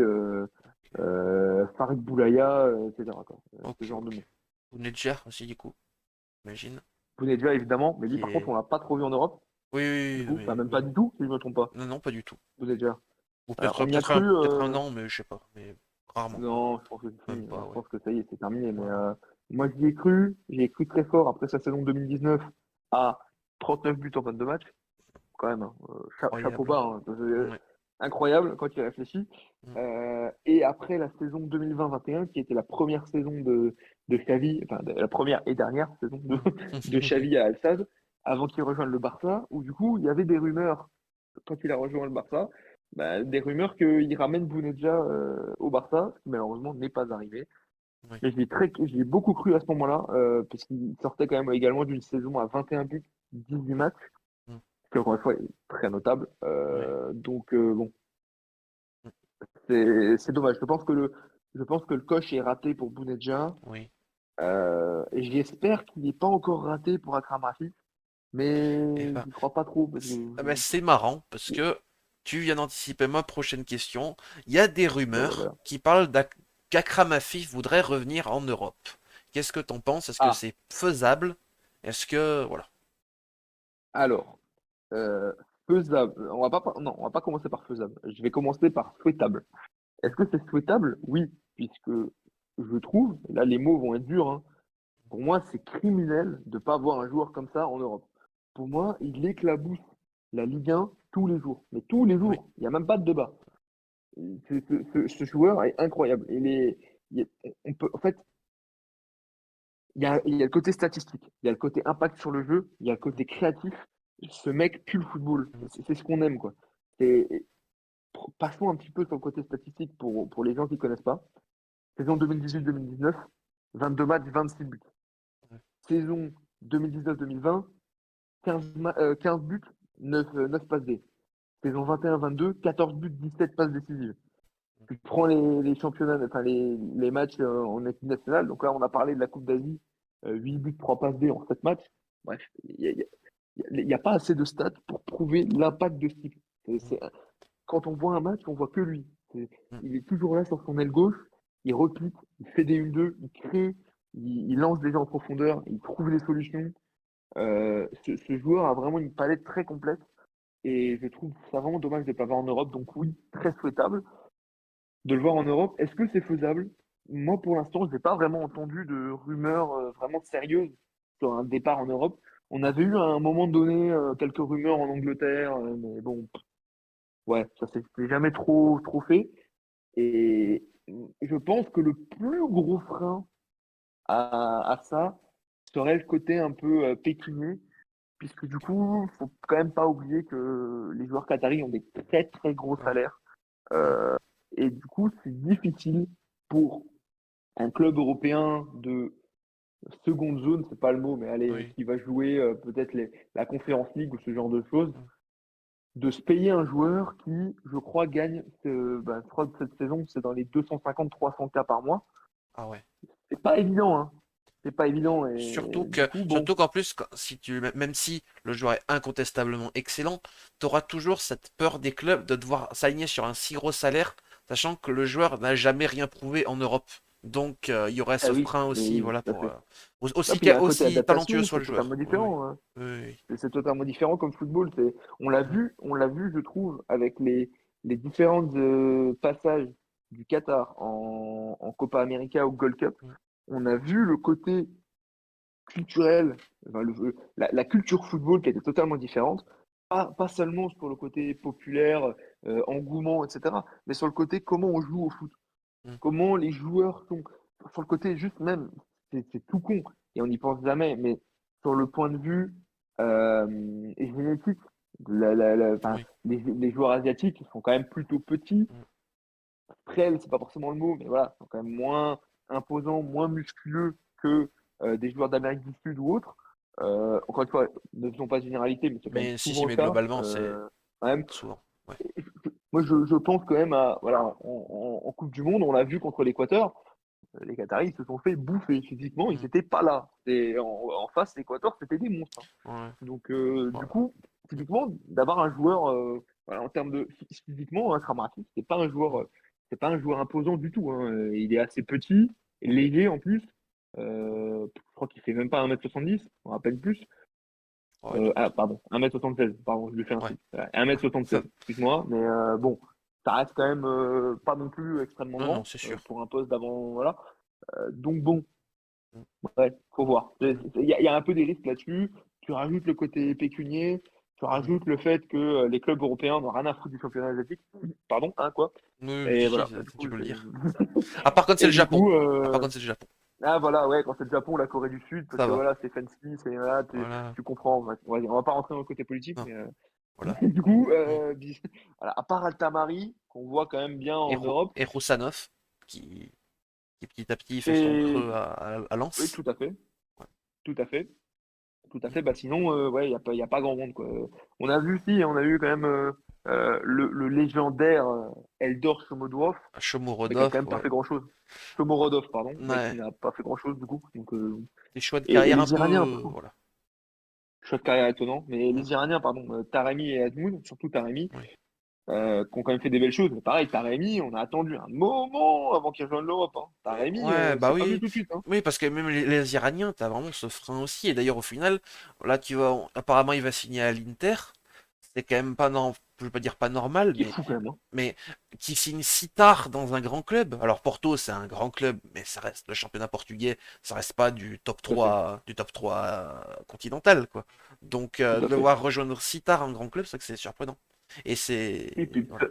Farid Boulaya, etc., quoi. Ce Ok, genre de ok. monde. Bounedjah aussi, du coup, j'imagine. Bounedjah, évidemment, mais lui, Qui par contre, est. on l'a pas trop vu en Europe, Oui, du oui, oui, coup. Enfin, même oui, pas oui. du tout, si je me trompe pas. Non, non, pas du tout. Bounedjah. Ou On y a peut-être cru, peut-être un an, mais je sais pas. Mais rarement, quoi. non, je pense que c'est Même fini. pas, Je ouais. pense que ça y est, c'est terminé. Mais Ouais, ouais. moi, j'y ai cru très fort après sa saison 2019 à 39 buts en 22 matchs, quand même, hein. Chapeau Incroyable. bas, hein. Ouais. Incroyable quand il réfléchit. Mm. Et après la saison 2020-21, qui était la première saison de Xavi, enfin la première et dernière saison de Xavi à Al Sadd, avant qu'il rejoigne le Barça, où du coup, il y avait des rumeurs, quand il a rejoint le Barça, bah, des rumeurs qu'il ramène Bounedjah au Barça, ce qui malheureusement n'est pas arrivé. Ouais. Mais j'y ai beaucoup cru à ce moment-là, parce qu'il sortait quand même également d'une saison à 21 buts, 18 matchs, Mm. ce qui encore une fois est très notable. Ouais. Donc bon, Mm. c'est dommage. Je pense que Je pense que le coche est raté pour Bounedjah. Oui. Et j'espère qu'il n'est pas encore raté pour Akram Rafik, Et mais ben, j'y crois pas trop parce que c'est marrant parce que tu viens d'anticiper ma prochaine question. Il y a des bah rumeurs voilà. qui parlent qu'Akram Afif voudrait revenir en Europe. Qu'est-ce que t'en penses? Est-ce que Ah, c'est faisable? Est-ce que voilà. alors, euh, faisable. Non, on va pas commencer par faisable. Je vais commencer par souhaitable. Est-ce que c'est souhaitable? Oui, puisque je trouve, et là les mots vont être durs, hein, pour moi c'est criminel de ne pas avoir un joueur comme ça en Europe. Pour moi, il éclabousse la Ligue 1 tous les jours. Mais tous les Oui. jours, il n'y a même pas de débat. Ce joueur est incroyable. On peut, en fait, il y a le côté statistique, il y a le côté impact sur le jeu, il y a le côté créatif. Ce mec pue le football. C'est ce qu'on aime, quoi. C'est- Passons un petit peu sur le côté statistique pour les gens qui ne connaissent pas. Saison 2018-2019, 22 matchs, 26 buts. Saison 2019-2020, 15 buts, 9 passes D. Saison 21-22, 14 buts, 17 passes décisives. Tu prends les championnats, enfin les matchs en équipe nationale. Donc là, on a parlé de la Coupe d'Asie, 8 buts, 3 passes D en 7 matchs. Bref, il y a pas assez de stats pour prouver l'impact de ce type. Quand on voit un match, on voit que lui. Il est toujours là sur son aile gauche, il repique, il fait des 1-2, il crée, il lance des gens en profondeur, il trouve les solutions. Ce joueur a vraiment une palette très complète et je trouve ça vraiment dommage de ne pas voir en Europe. Donc oui, très souhaitable de le voir en Europe. Est-ce que c'est faisable? Moi, pour l'instant, je n'ai pas vraiment entendu de rumeurs vraiment sérieuses sur un départ en Europe. On avait eu à un moment donné quelques rumeurs en Angleterre, mais bon, ouais, ça s'est jamais trop fait. Et je pense que le plus gros frein à ça serait le côté un peu pécunier, puisque du coup, faut quand même pas oublier que les joueurs qataris ont des très très gros Oui. salaires. Euh, et du coup, c'est difficile pour un club européen de seconde zone, c'est pas le mot, mais allez, Oui. qui va jouer peut-être la Conference League ou ce genre de choses, de se payer un joueur qui, je crois, gagne, je crois que cette saison, c'est dans les 250-300 k par mois. Ah ouais. C'est pas évident, hein. C'est pas évident. Et du coup, bon, Surtout qu'en plus, si même si le joueur est incontestablement excellent, tu auras toujours cette peur des clubs de devoir s'aligner sur un si gros salaire, sachant que le joueur n'a jamais rien prouvé en Europe. Donc, il y aurait ah ce oui, frein aussi, mais voilà, tout à pour fait. Ah, aussi, puis il y a un côté aussi talentueux adaptation, soit c'est le totalement joueur. Oui, oui. différent, hein. Oui, C'est totalement différent comme football. oui. On l'a vu, je trouve, avec les différents passages du Qatar en Copa América ou Gold Cup. Oui, On a vu le côté culturel, enfin, la culture football qui était totalement différente. Pas seulement sur le côté populaire, engouement, etc., mais sur le côté comment on joue au foot, oui. comment les joueurs sont, sur le côté juste même, c'est tout con et on n'y pense jamais, mais sur le point de vue génétique, enfin, Oui. les joueurs asiatiques ils sont quand même plutôt petits, Oui. frêles, c'est pas forcément le mot, mais voilà, ils sont quand même moins imposants, moins musculeux que des joueurs d'Amérique du Sud ou autres. Encore une fois, ne faisons pas de généralité, mais c'est quand même Mais si, souvent le mais cas. globalement, c'est Quand même. souvent. Ouais. Moi, je pense quand même à, voilà, en Coupe du Monde, on l'a vu contre l'Équateur, les Qataris ils se sont fait bouffer physiquement, ils Mm. n'étaient pas là. Et en face, l'Équateur, c'était des monstres, hein. Ouais. Donc, du Voilà. coup, typiquement, d'avoir un joueur, voilà, en termes de physiquement, hein, Kramaric, Mm. c'est pas un joueur imposant du tout, hein. Il est assez petit, léger en plus. Je crois qu'il fait même pas 1m70, à peine plus. Ouais, de- Pardon, 1m76, pardon, je lui fais un ouais. truc. 1m76, excuse-moi, mais bon, ça reste quand même pas non plus extrêmement Non, non, grand c'est sûr. pour un poste d'avant, voilà. Donc bon, Mm. ouais, faut voir. Mm. Il y a un peu des risques là-dessus. Tu rajoutes le côté pécunier, tu Mm. rajoutes le fait que les clubs européens n'ont rien à foutre du championnat asiatique. Pardon, hein, quoi. Oui, oui, Et si, si, voilà, du tu coup, peux le dire. À part quand c'est et le du Japon. coup, À part quand c'est le Japon. ah voilà, ouais, quand c'est le Japon, la Corée du Sud, parce Ça que va. voilà, c'est fancy, c'est voilà, Voilà. tu comprends. On va pas rentrer dans le côté politique, Non, mais voilà. du coup, Mm. voilà, à part Altamari, qu'on voit quand même bien en Europe, Et Roussanov, qui, qui petit à petit fait son et creux à oui, Lens. Ouais. tout à fait, tout à Mm. fait. Bah sinon, ouais, il y a pas grand monde quoi. On a vu si, on a eu quand même. le légendaire Eldor Shomurodov, mais qui a quand Shomurodov, même pas ouais. fait grand-chose. Shomurodov, pardon, mais qui Ouais. n'a pas fait grand-chose du coup. Des choix de Et carrière un les Iraniens, peu. Voilà. choix de carrière étonnant, mais Mm, les Iraniens, pardon, Taremi et Admoun, surtout Taremi, oui. qui ont quand même fait des belles choses. Mais pareil, Taremi, on a attendu un moment avant qu'il rejoigne l'Europe. Hein. Taremi, Ouais, bah c'est pas venu oui. tout de suite. Hein. Oui, parce que même les Iraniens, t'as vraiment ce frein aussi. Et d'ailleurs, au final, là, apparemment, il va signer à l'Inter. C'est quand même pas je veux pas dire pas normal, Ce qui est fou quand même. Hein. mais qui signe si tard dans un grand club. Alors Porto, c'est un grand club, mais ça reste le championnat portugais, ça reste pas Tout à fait. Du top 3 continental, quoi. Donc Tout de à fait. devoir rejoindre si tard un grand club, c'est que c'est surprenant. Et Et c'est puis, voilà.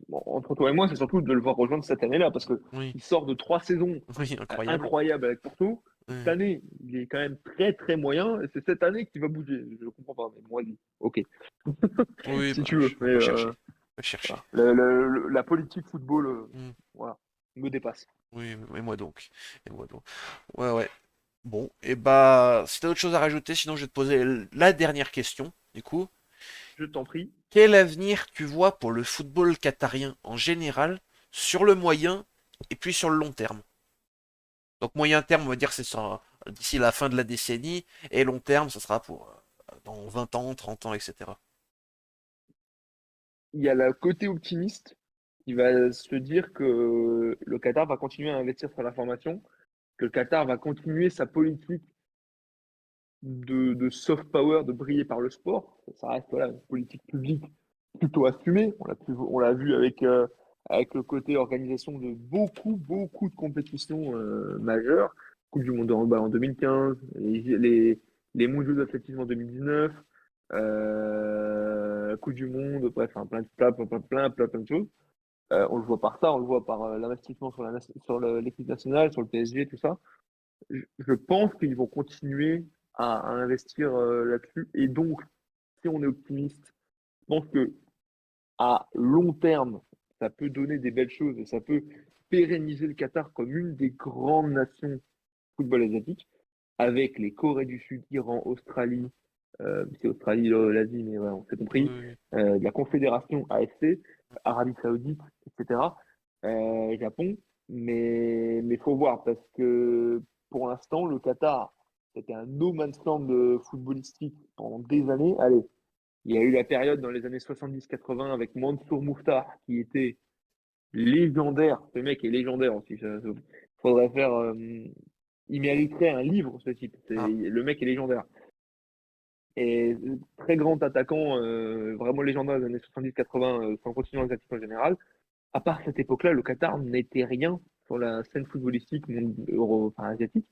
bon, entre toi et moi, c'est surtout de le voir rejoindre cette année-là, parce que Oui, il sort de 3 saisons oui, incroyable. incroyables avec Porto. Cette Oui, année, il est quand même très très moyen, et c'est cette année qu'il va bouger. Je ne comprends pas, mais moi, ok, oui, si bah, tu veux. on Mais peut chercher. On peut chercher. voilà. La politique football, Hmm, voilà, me dépasse. oui, et moi donc. Et moi donc. Ouais, ouais. Bon, et bah, si t'as autre chose à rajouter, sinon je vais te poser la dernière question, du coup. Je t'en prie. Quel avenir tu vois pour le football qatarien en général, sur le moyen et puis sur le long terme? Donc moyen terme, on va dire d'ici la fin de la décennie, et long terme, ça sera pour dans 20 ans, 30 ans, etc. Il y a le côté optimiste qui va se dire que le Qatar va continuer à investir sur la formation, que le Qatar va continuer sa politique de soft power, de briller par le sport. Ça reste voilà, une politique publique plutôt assumée. On l'a vu avec le côté organisation de beaucoup de compétitions majeures. Coupe du Monde de handball en 2015, les mondiaux d'athlétisme en 2019, Coupe du Monde, bref, enfin, plein de choses. On le voit par ça, on le voit par l'investissement sur l'équipe nationale, sur le PSG, tout ça. Je pense qu'ils vont continuer à investir là-dessus. Et donc, si on est optimiste, je pense que à long terme, ça peut donner des belles choses et ça peut pérenniser le Qatar comme une des grandes nations football asiatique, avec les Corées du Sud, Iran, Australie, c'est Australie, l'Asie, mais ouais, on s'est Oui, compris, oui, de la Confédération AFC, Arabie Saoudite, etc., Japon, mais faut voir, parce que pour l'instant, le Qatar, c'était un no man's land footballistique pendant des années. Allez, il y a eu la période dans les années 70-80 avec Mansour Moukhtar, qui était légendaire. Ce mec est légendaire aussi. Faudrait faire. Il mériterait un livre, ce type. ah, Le mec est légendaire. Et très grand attaquant, vraiment légendaire des années 70-80, sur le continent asiatique en général. À part cette époque-là, le Qatar n'était rien sur la scène footballistique enfin, asiatique.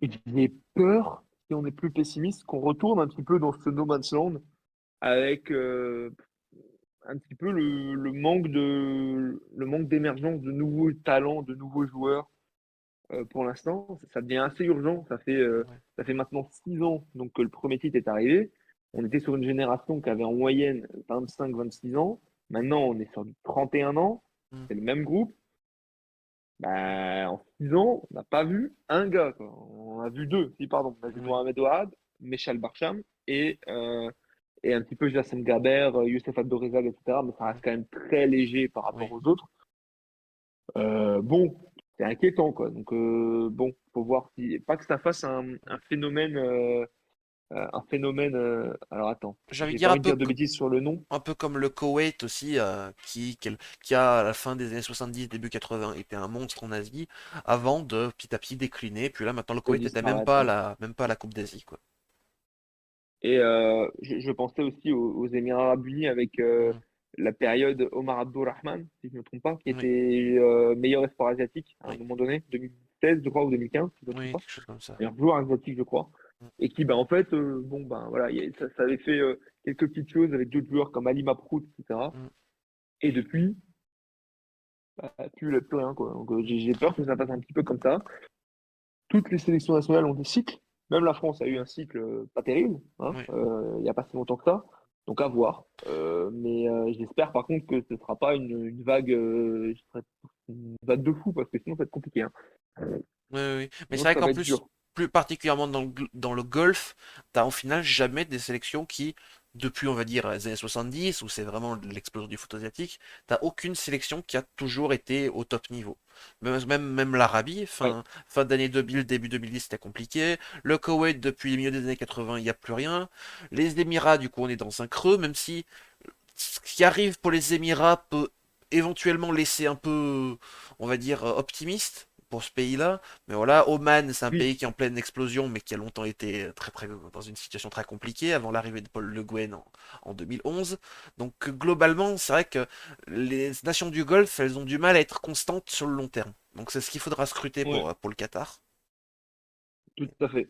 Et j'ai peur, si on est plus pessimiste, qu'on retourne un petit peu dans ce no man's land avec un petit peu le manque d'émergence de nouveaux talents, de nouveaux joueurs pour l'instant. Ça devient assez urgent. ouais, Ça fait maintenant 6 ans donc, que le premier titre est arrivé. On était sur une génération qui avait en moyenne 25-26 ans. Maintenant, on est sur du 31 ans. hmm, C'est le même groupe. Bah, en 6 ans, on n'a pas vu un gars. Quoi. On a vu deux. Si, pardon. On a vu oui, Mohamed Ouad, Mechal Barcham et un petit peu Jassem Gaber, Youssef Abdorizag, etc. Mais ça hmm, reste quand même très léger par rapport oui. aux autres. Bon, c'est inquiétant, quoi. Donc, bon, faut voir si. Pas que ça fasse un phénomène. Alors, attends, J'ai envie de j'ai dire pas envie de dire de bêtises sur le nom. un peu comme le Koweït aussi, qui a à la fin des années 70, début 80, été un monstre en Asie, avant de petit à petit décliner. Puis là, maintenant, le De Koweït était disparaître. Ouais. même pas à la Coupe d'Asie, quoi. Et je pensais aussi aux Émirats Arabes Unis avec Mhm. la période Omar Abdulrahman, si je ne me trompe pas, qui Oui, était meilleur espoir asiatique à un oui, moment donné, 2016, je crois, ou 2015, si je ne me trompe oui, pas. quelque chose comme ça. Meilleur joueur asiatique, je crois. Mhm. Et qui, ben, en fait, bon, ben, voilà, ça avait fait quelques petites choses avec d'autres joueurs comme Ali Maprout, etc. Mhm. Et depuis, bah, plus rien, quoi. Donc, j'ai peur que ça passe un petit peu comme ça. Toutes les sélections nationales ont des cycles. Même la France a eu un cycle pas terrible, hein, Oui, il n'y a pas si longtemps que ça. Donc à voir. Mais j'espère par contre que ce ne sera pas une vague, une vague de fou, parce que sinon ça va être compliqué. Hein. oui, oui, oui. Mais c'est Sinon vrai ça qu'en va être plus, dur. plus particulièrement dans le golf, t'as au final jamais des sélections qui depuis, on va dire, les années 70, où c'est vraiment l'explosion du foot asiatique, t'as aucune sélection qui a toujours été au top niveau. Même l'Arabie, Ouais. fin d'année 2000, début 2010, c'était compliqué. Le Koweït, depuis le milieu des années 80, il n'y a plus rien. Les Émirats, du coup, on est dans un creux, même si ce qui arrive pour les Émirats peut éventuellement laisser un peu, on va dire, optimiste pour ce pays-là. Mais voilà, Oman, c'est un Oui, pays qui est en pleine explosion, mais qui a longtemps été dans une situation très compliquée avant l'arrivée de Paul Le Guen en 2011. Donc globalement, c'est vrai que les nations du Golfe, elles ont du mal à être constantes sur le long terme. Donc c'est ce qu'il faudra scruter ouais, pour le Qatar. tout à fait.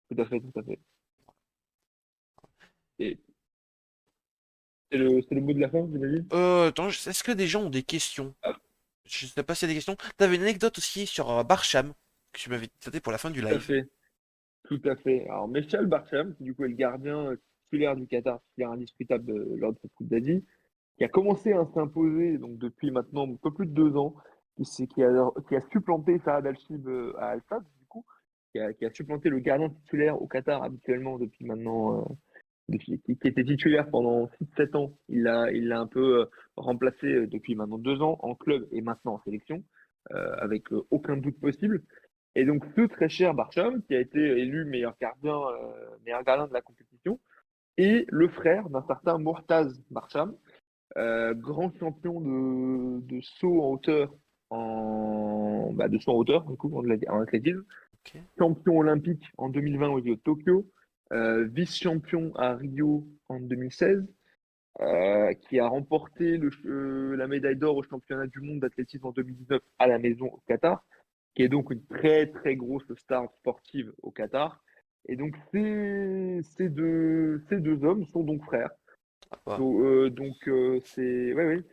Tout à fait, tout à fait. Et c'est le mot de la fin, j'imagine? Attends, est-ce que des gens ont des questions? Ah, Je sais pas s'il y a des questions. T'avais une anecdote aussi sur Barcham, que tu m'avais dit pour la fin du tout à live. fait. Tout à fait. Alors, Michel Barcham, qui du coup est le gardien titulaire du Qatar, titulaire indiscutable lors de cette Coupe d'Asie, qui a commencé à s'imposer donc depuis maintenant un peu plus de 2 ans, qui a supplanté Fahad Al-Shib à Al-Sadd, du coup, qui a supplanté le gardien titulaire au Qatar habituellement depuis maintenant, qui était titulaire pendant 6 7 ans. Il l'a un peu remplacé depuis maintenant 2 ans en club et maintenant en sélection, avec aucun doute possible. Et donc, ce très cher Barcham, qui a été élu meilleur gardien de la compétition, et le frère d'un certain Mourtaz Barcham, grand champion de saut en hauteur, de saut en hauteur, du coup, en athlétisme, Ok. champion olympique en 2020 aux Jeux de Tokyo, vice-champion à Rio en 2016, qui a remporté la médaille d'or au championnat du monde d'athlétisme en 2019 à la maison au Qatar, qui est donc une très très grosse star sportive au Qatar. Et donc ces deux hommes sont donc frères. Ah bah, Donc, c'est ouais, ouais,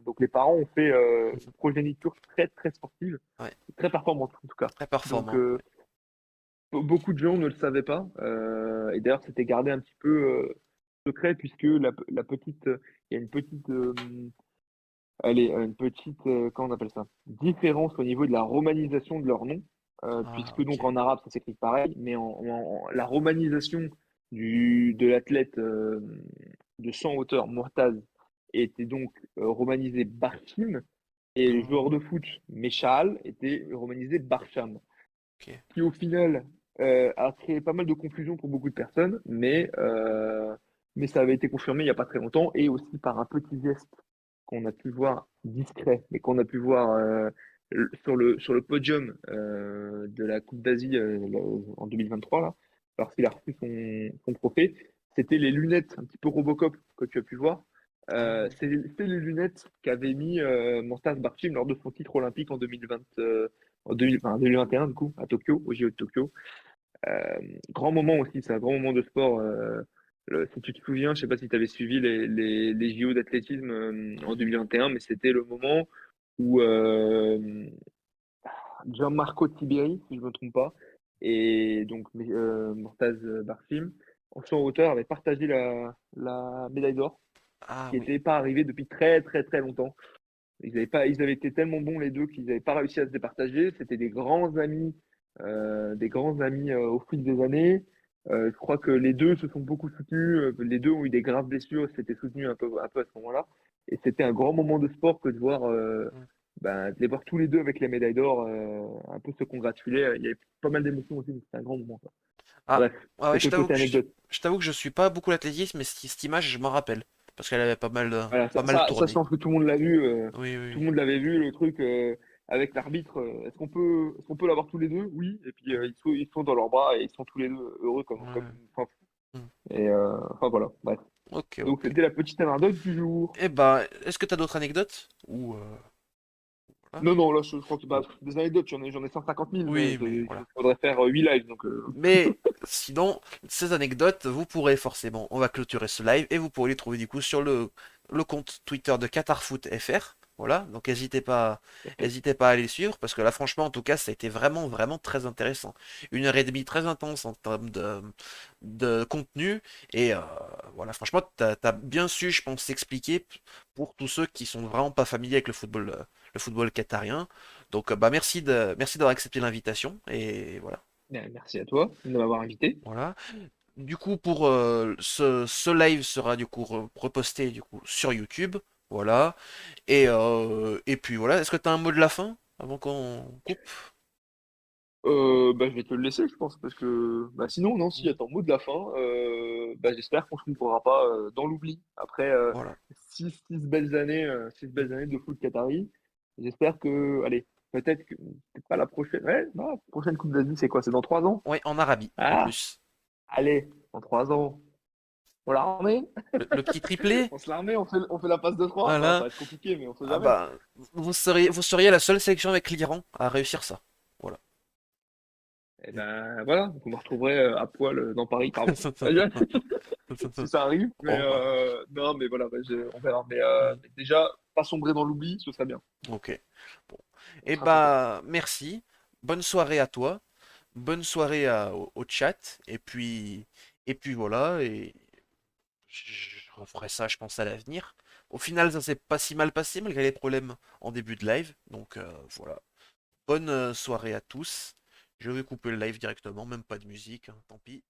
donc les parents ont fait mhm. une progéniture très très sportive, Ouais, très performante en tout cas. très Donc performant. Ouais. beaucoup de gens ne le savaient pas. Et d'ailleurs c'était gardé un petit peu secret puisque la petite, il y a une petite, allez, une petite, comment on appelle ça? Différence au niveau de la romanisation de leur nom, Ah, puisque donc ok. en arabe ça s'écrit pareil, mais la romanisation de l'athlète de 100 hauteur, Mourtaz, était donc romanisé Barkim, et le joueur Ah, de foot, Meshal, était romanisé Barcham, ok. qui au final a créé pas mal de confusion pour beaucoup de personnes, mais ça avait été confirmé il n'y a pas très longtemps, et aussi par un petit geste qu'on a pu voir discret, mais qu'on a pu voir sur le podium de la Coupe d'Asie en 2023, là, lorsqu'il a reçu son trophée, c'était les lunettes un petit peu Robocop que tu as pu voir. Ah, C'est les lunettes qu'avait mis Monstas Barchim lors de son titre olympique en 2020, en 2000 enfin, 2021, du coup, à Tokyo, au JO de Tokyo. Euh, Grand moment aussi, c'est un grand moment de sport. Si tu te souviens, je sais pas si tu avais suivi les JO d'athlétisme en 2021, mais c'était le moment où Gianmarco Tiberi, si je ne me trompe pas, et donc Mortaz Barsim, en son hauteur, avait partagé la médaille d'or, ah qui oui. n'était pas arrivée depuis très très très longtemps. Ils avaient été tellement bons les deux qu'ils n'avaient pas réussi à se départager. C'était des grands amis au fil des années. Je crois que les deux se sont beaucoup soutenus. Les deux ont eu des graves blessures. C'était soutenu un peu à ce moment-là. Et c'était un grand moment de sport que de voir, Mm. de les voir tous les deux avec les médailles d'or, un peu se congratuler. Il y avait pas mal d'émotions aussi. Donc c'était un grand moment, quoi. Ah, Bref, ouais, ouais, c'était côté anecdote. je t'avoue que je suis pas beaucoup l'athlétisme, mais cette image, je m'en rappelle. Parce qu'elle avait Voilà, pas mal ça, je tourné. pense que tout le monde l'a vu. Oui, oui, Tout oui. le monde l'avait vu, le truc avec l'arbitre. Est-ce qu'on peut l'avoir tous les deux? Oui. Et puis ils sont dans leurs bras et ils sont tous les deux heureux Ouais, comme ouais. enfin, Mm. et enfin voilà. Bref. Ok, Donc ok. c'était la petite anecdote du jour. Eh ben, est-ce que t'as d'autres anecdotes? Ou, voilà. Non, non, là je crois que des anecdotes, j'en ai 150 000, mais Oui, mais il voilà. faudrait faire 8 lives. Donc Mais sinon, ces anecdotes, vous pourrez forcément, on va clôturer ce live et vous pourrez les trouver du coup sur le compte Twitter de QatarFootFR. Voilà, donc n'hésitez pas à aller suivre parce que là, franchement, en tout cas, ça a été vraiment, vraiment très intéressant. 1 heure et demie très intense en termes de contenu et voilà, franchement, t'as bien su, je pense, expliquer pour tous ceux qui sont vraiment pas familiers avec le football qatarien. Donc, bah, merci d'avoir accepté l'invitation et voilà. merci à toi de m'avoir invité. Voilà. Du coup, pour ce live sera du coup reposté du coup sur YouTube. Voilà. Et puis voilà. Est-ce que tu as un mot de la fin avant qu'on coupe? Bah, je vais te le laisser, je pense, parce que bah, sinon, non, si, attends, mot de la fin. Bah, j'espère qu'on se retrouvera pas dans l'oubli après Voilà. six belles années de foot qatari. J'espère que, allez, peut-être pas la prochaine. Ouais, non, la prochaine Coupe d'Asie, c'est quoi? C'est dans 3 ans? Ouais, en Arabie, en Ah, plus. allez, dans 3 ans. On l'a remet? Le petit triplé? On se la remet, on fait la passe de 3. Bah, ça Voilà. va être compliqué, mais on sait Ah jamais. bah, vous seriez la seule sélection avec l'Iran à réussir ça. Voilà. Et ben voilà, donc on me retrouverait à poil dans Paris, pardon. Si ça arrive, mais Oh, bah, non, mais voilà, bah, on verra. Mais, hmm, mais déjà, pas sombrer dans l'oubli, ce serait bien. ok. Bon. Ce Et sera super. bah, merci. Bonne soirée à toi. Bonne soirée au chat. Et puis voilà. Et je referai ça, je pense, à l'avenir. Au final, ça s'est pas si mal passé malgré les problèmes en début de live. Donc voilà. Bonne soirée à tous. Je vais couper le live directement, même pas de musique, hein, tant pis.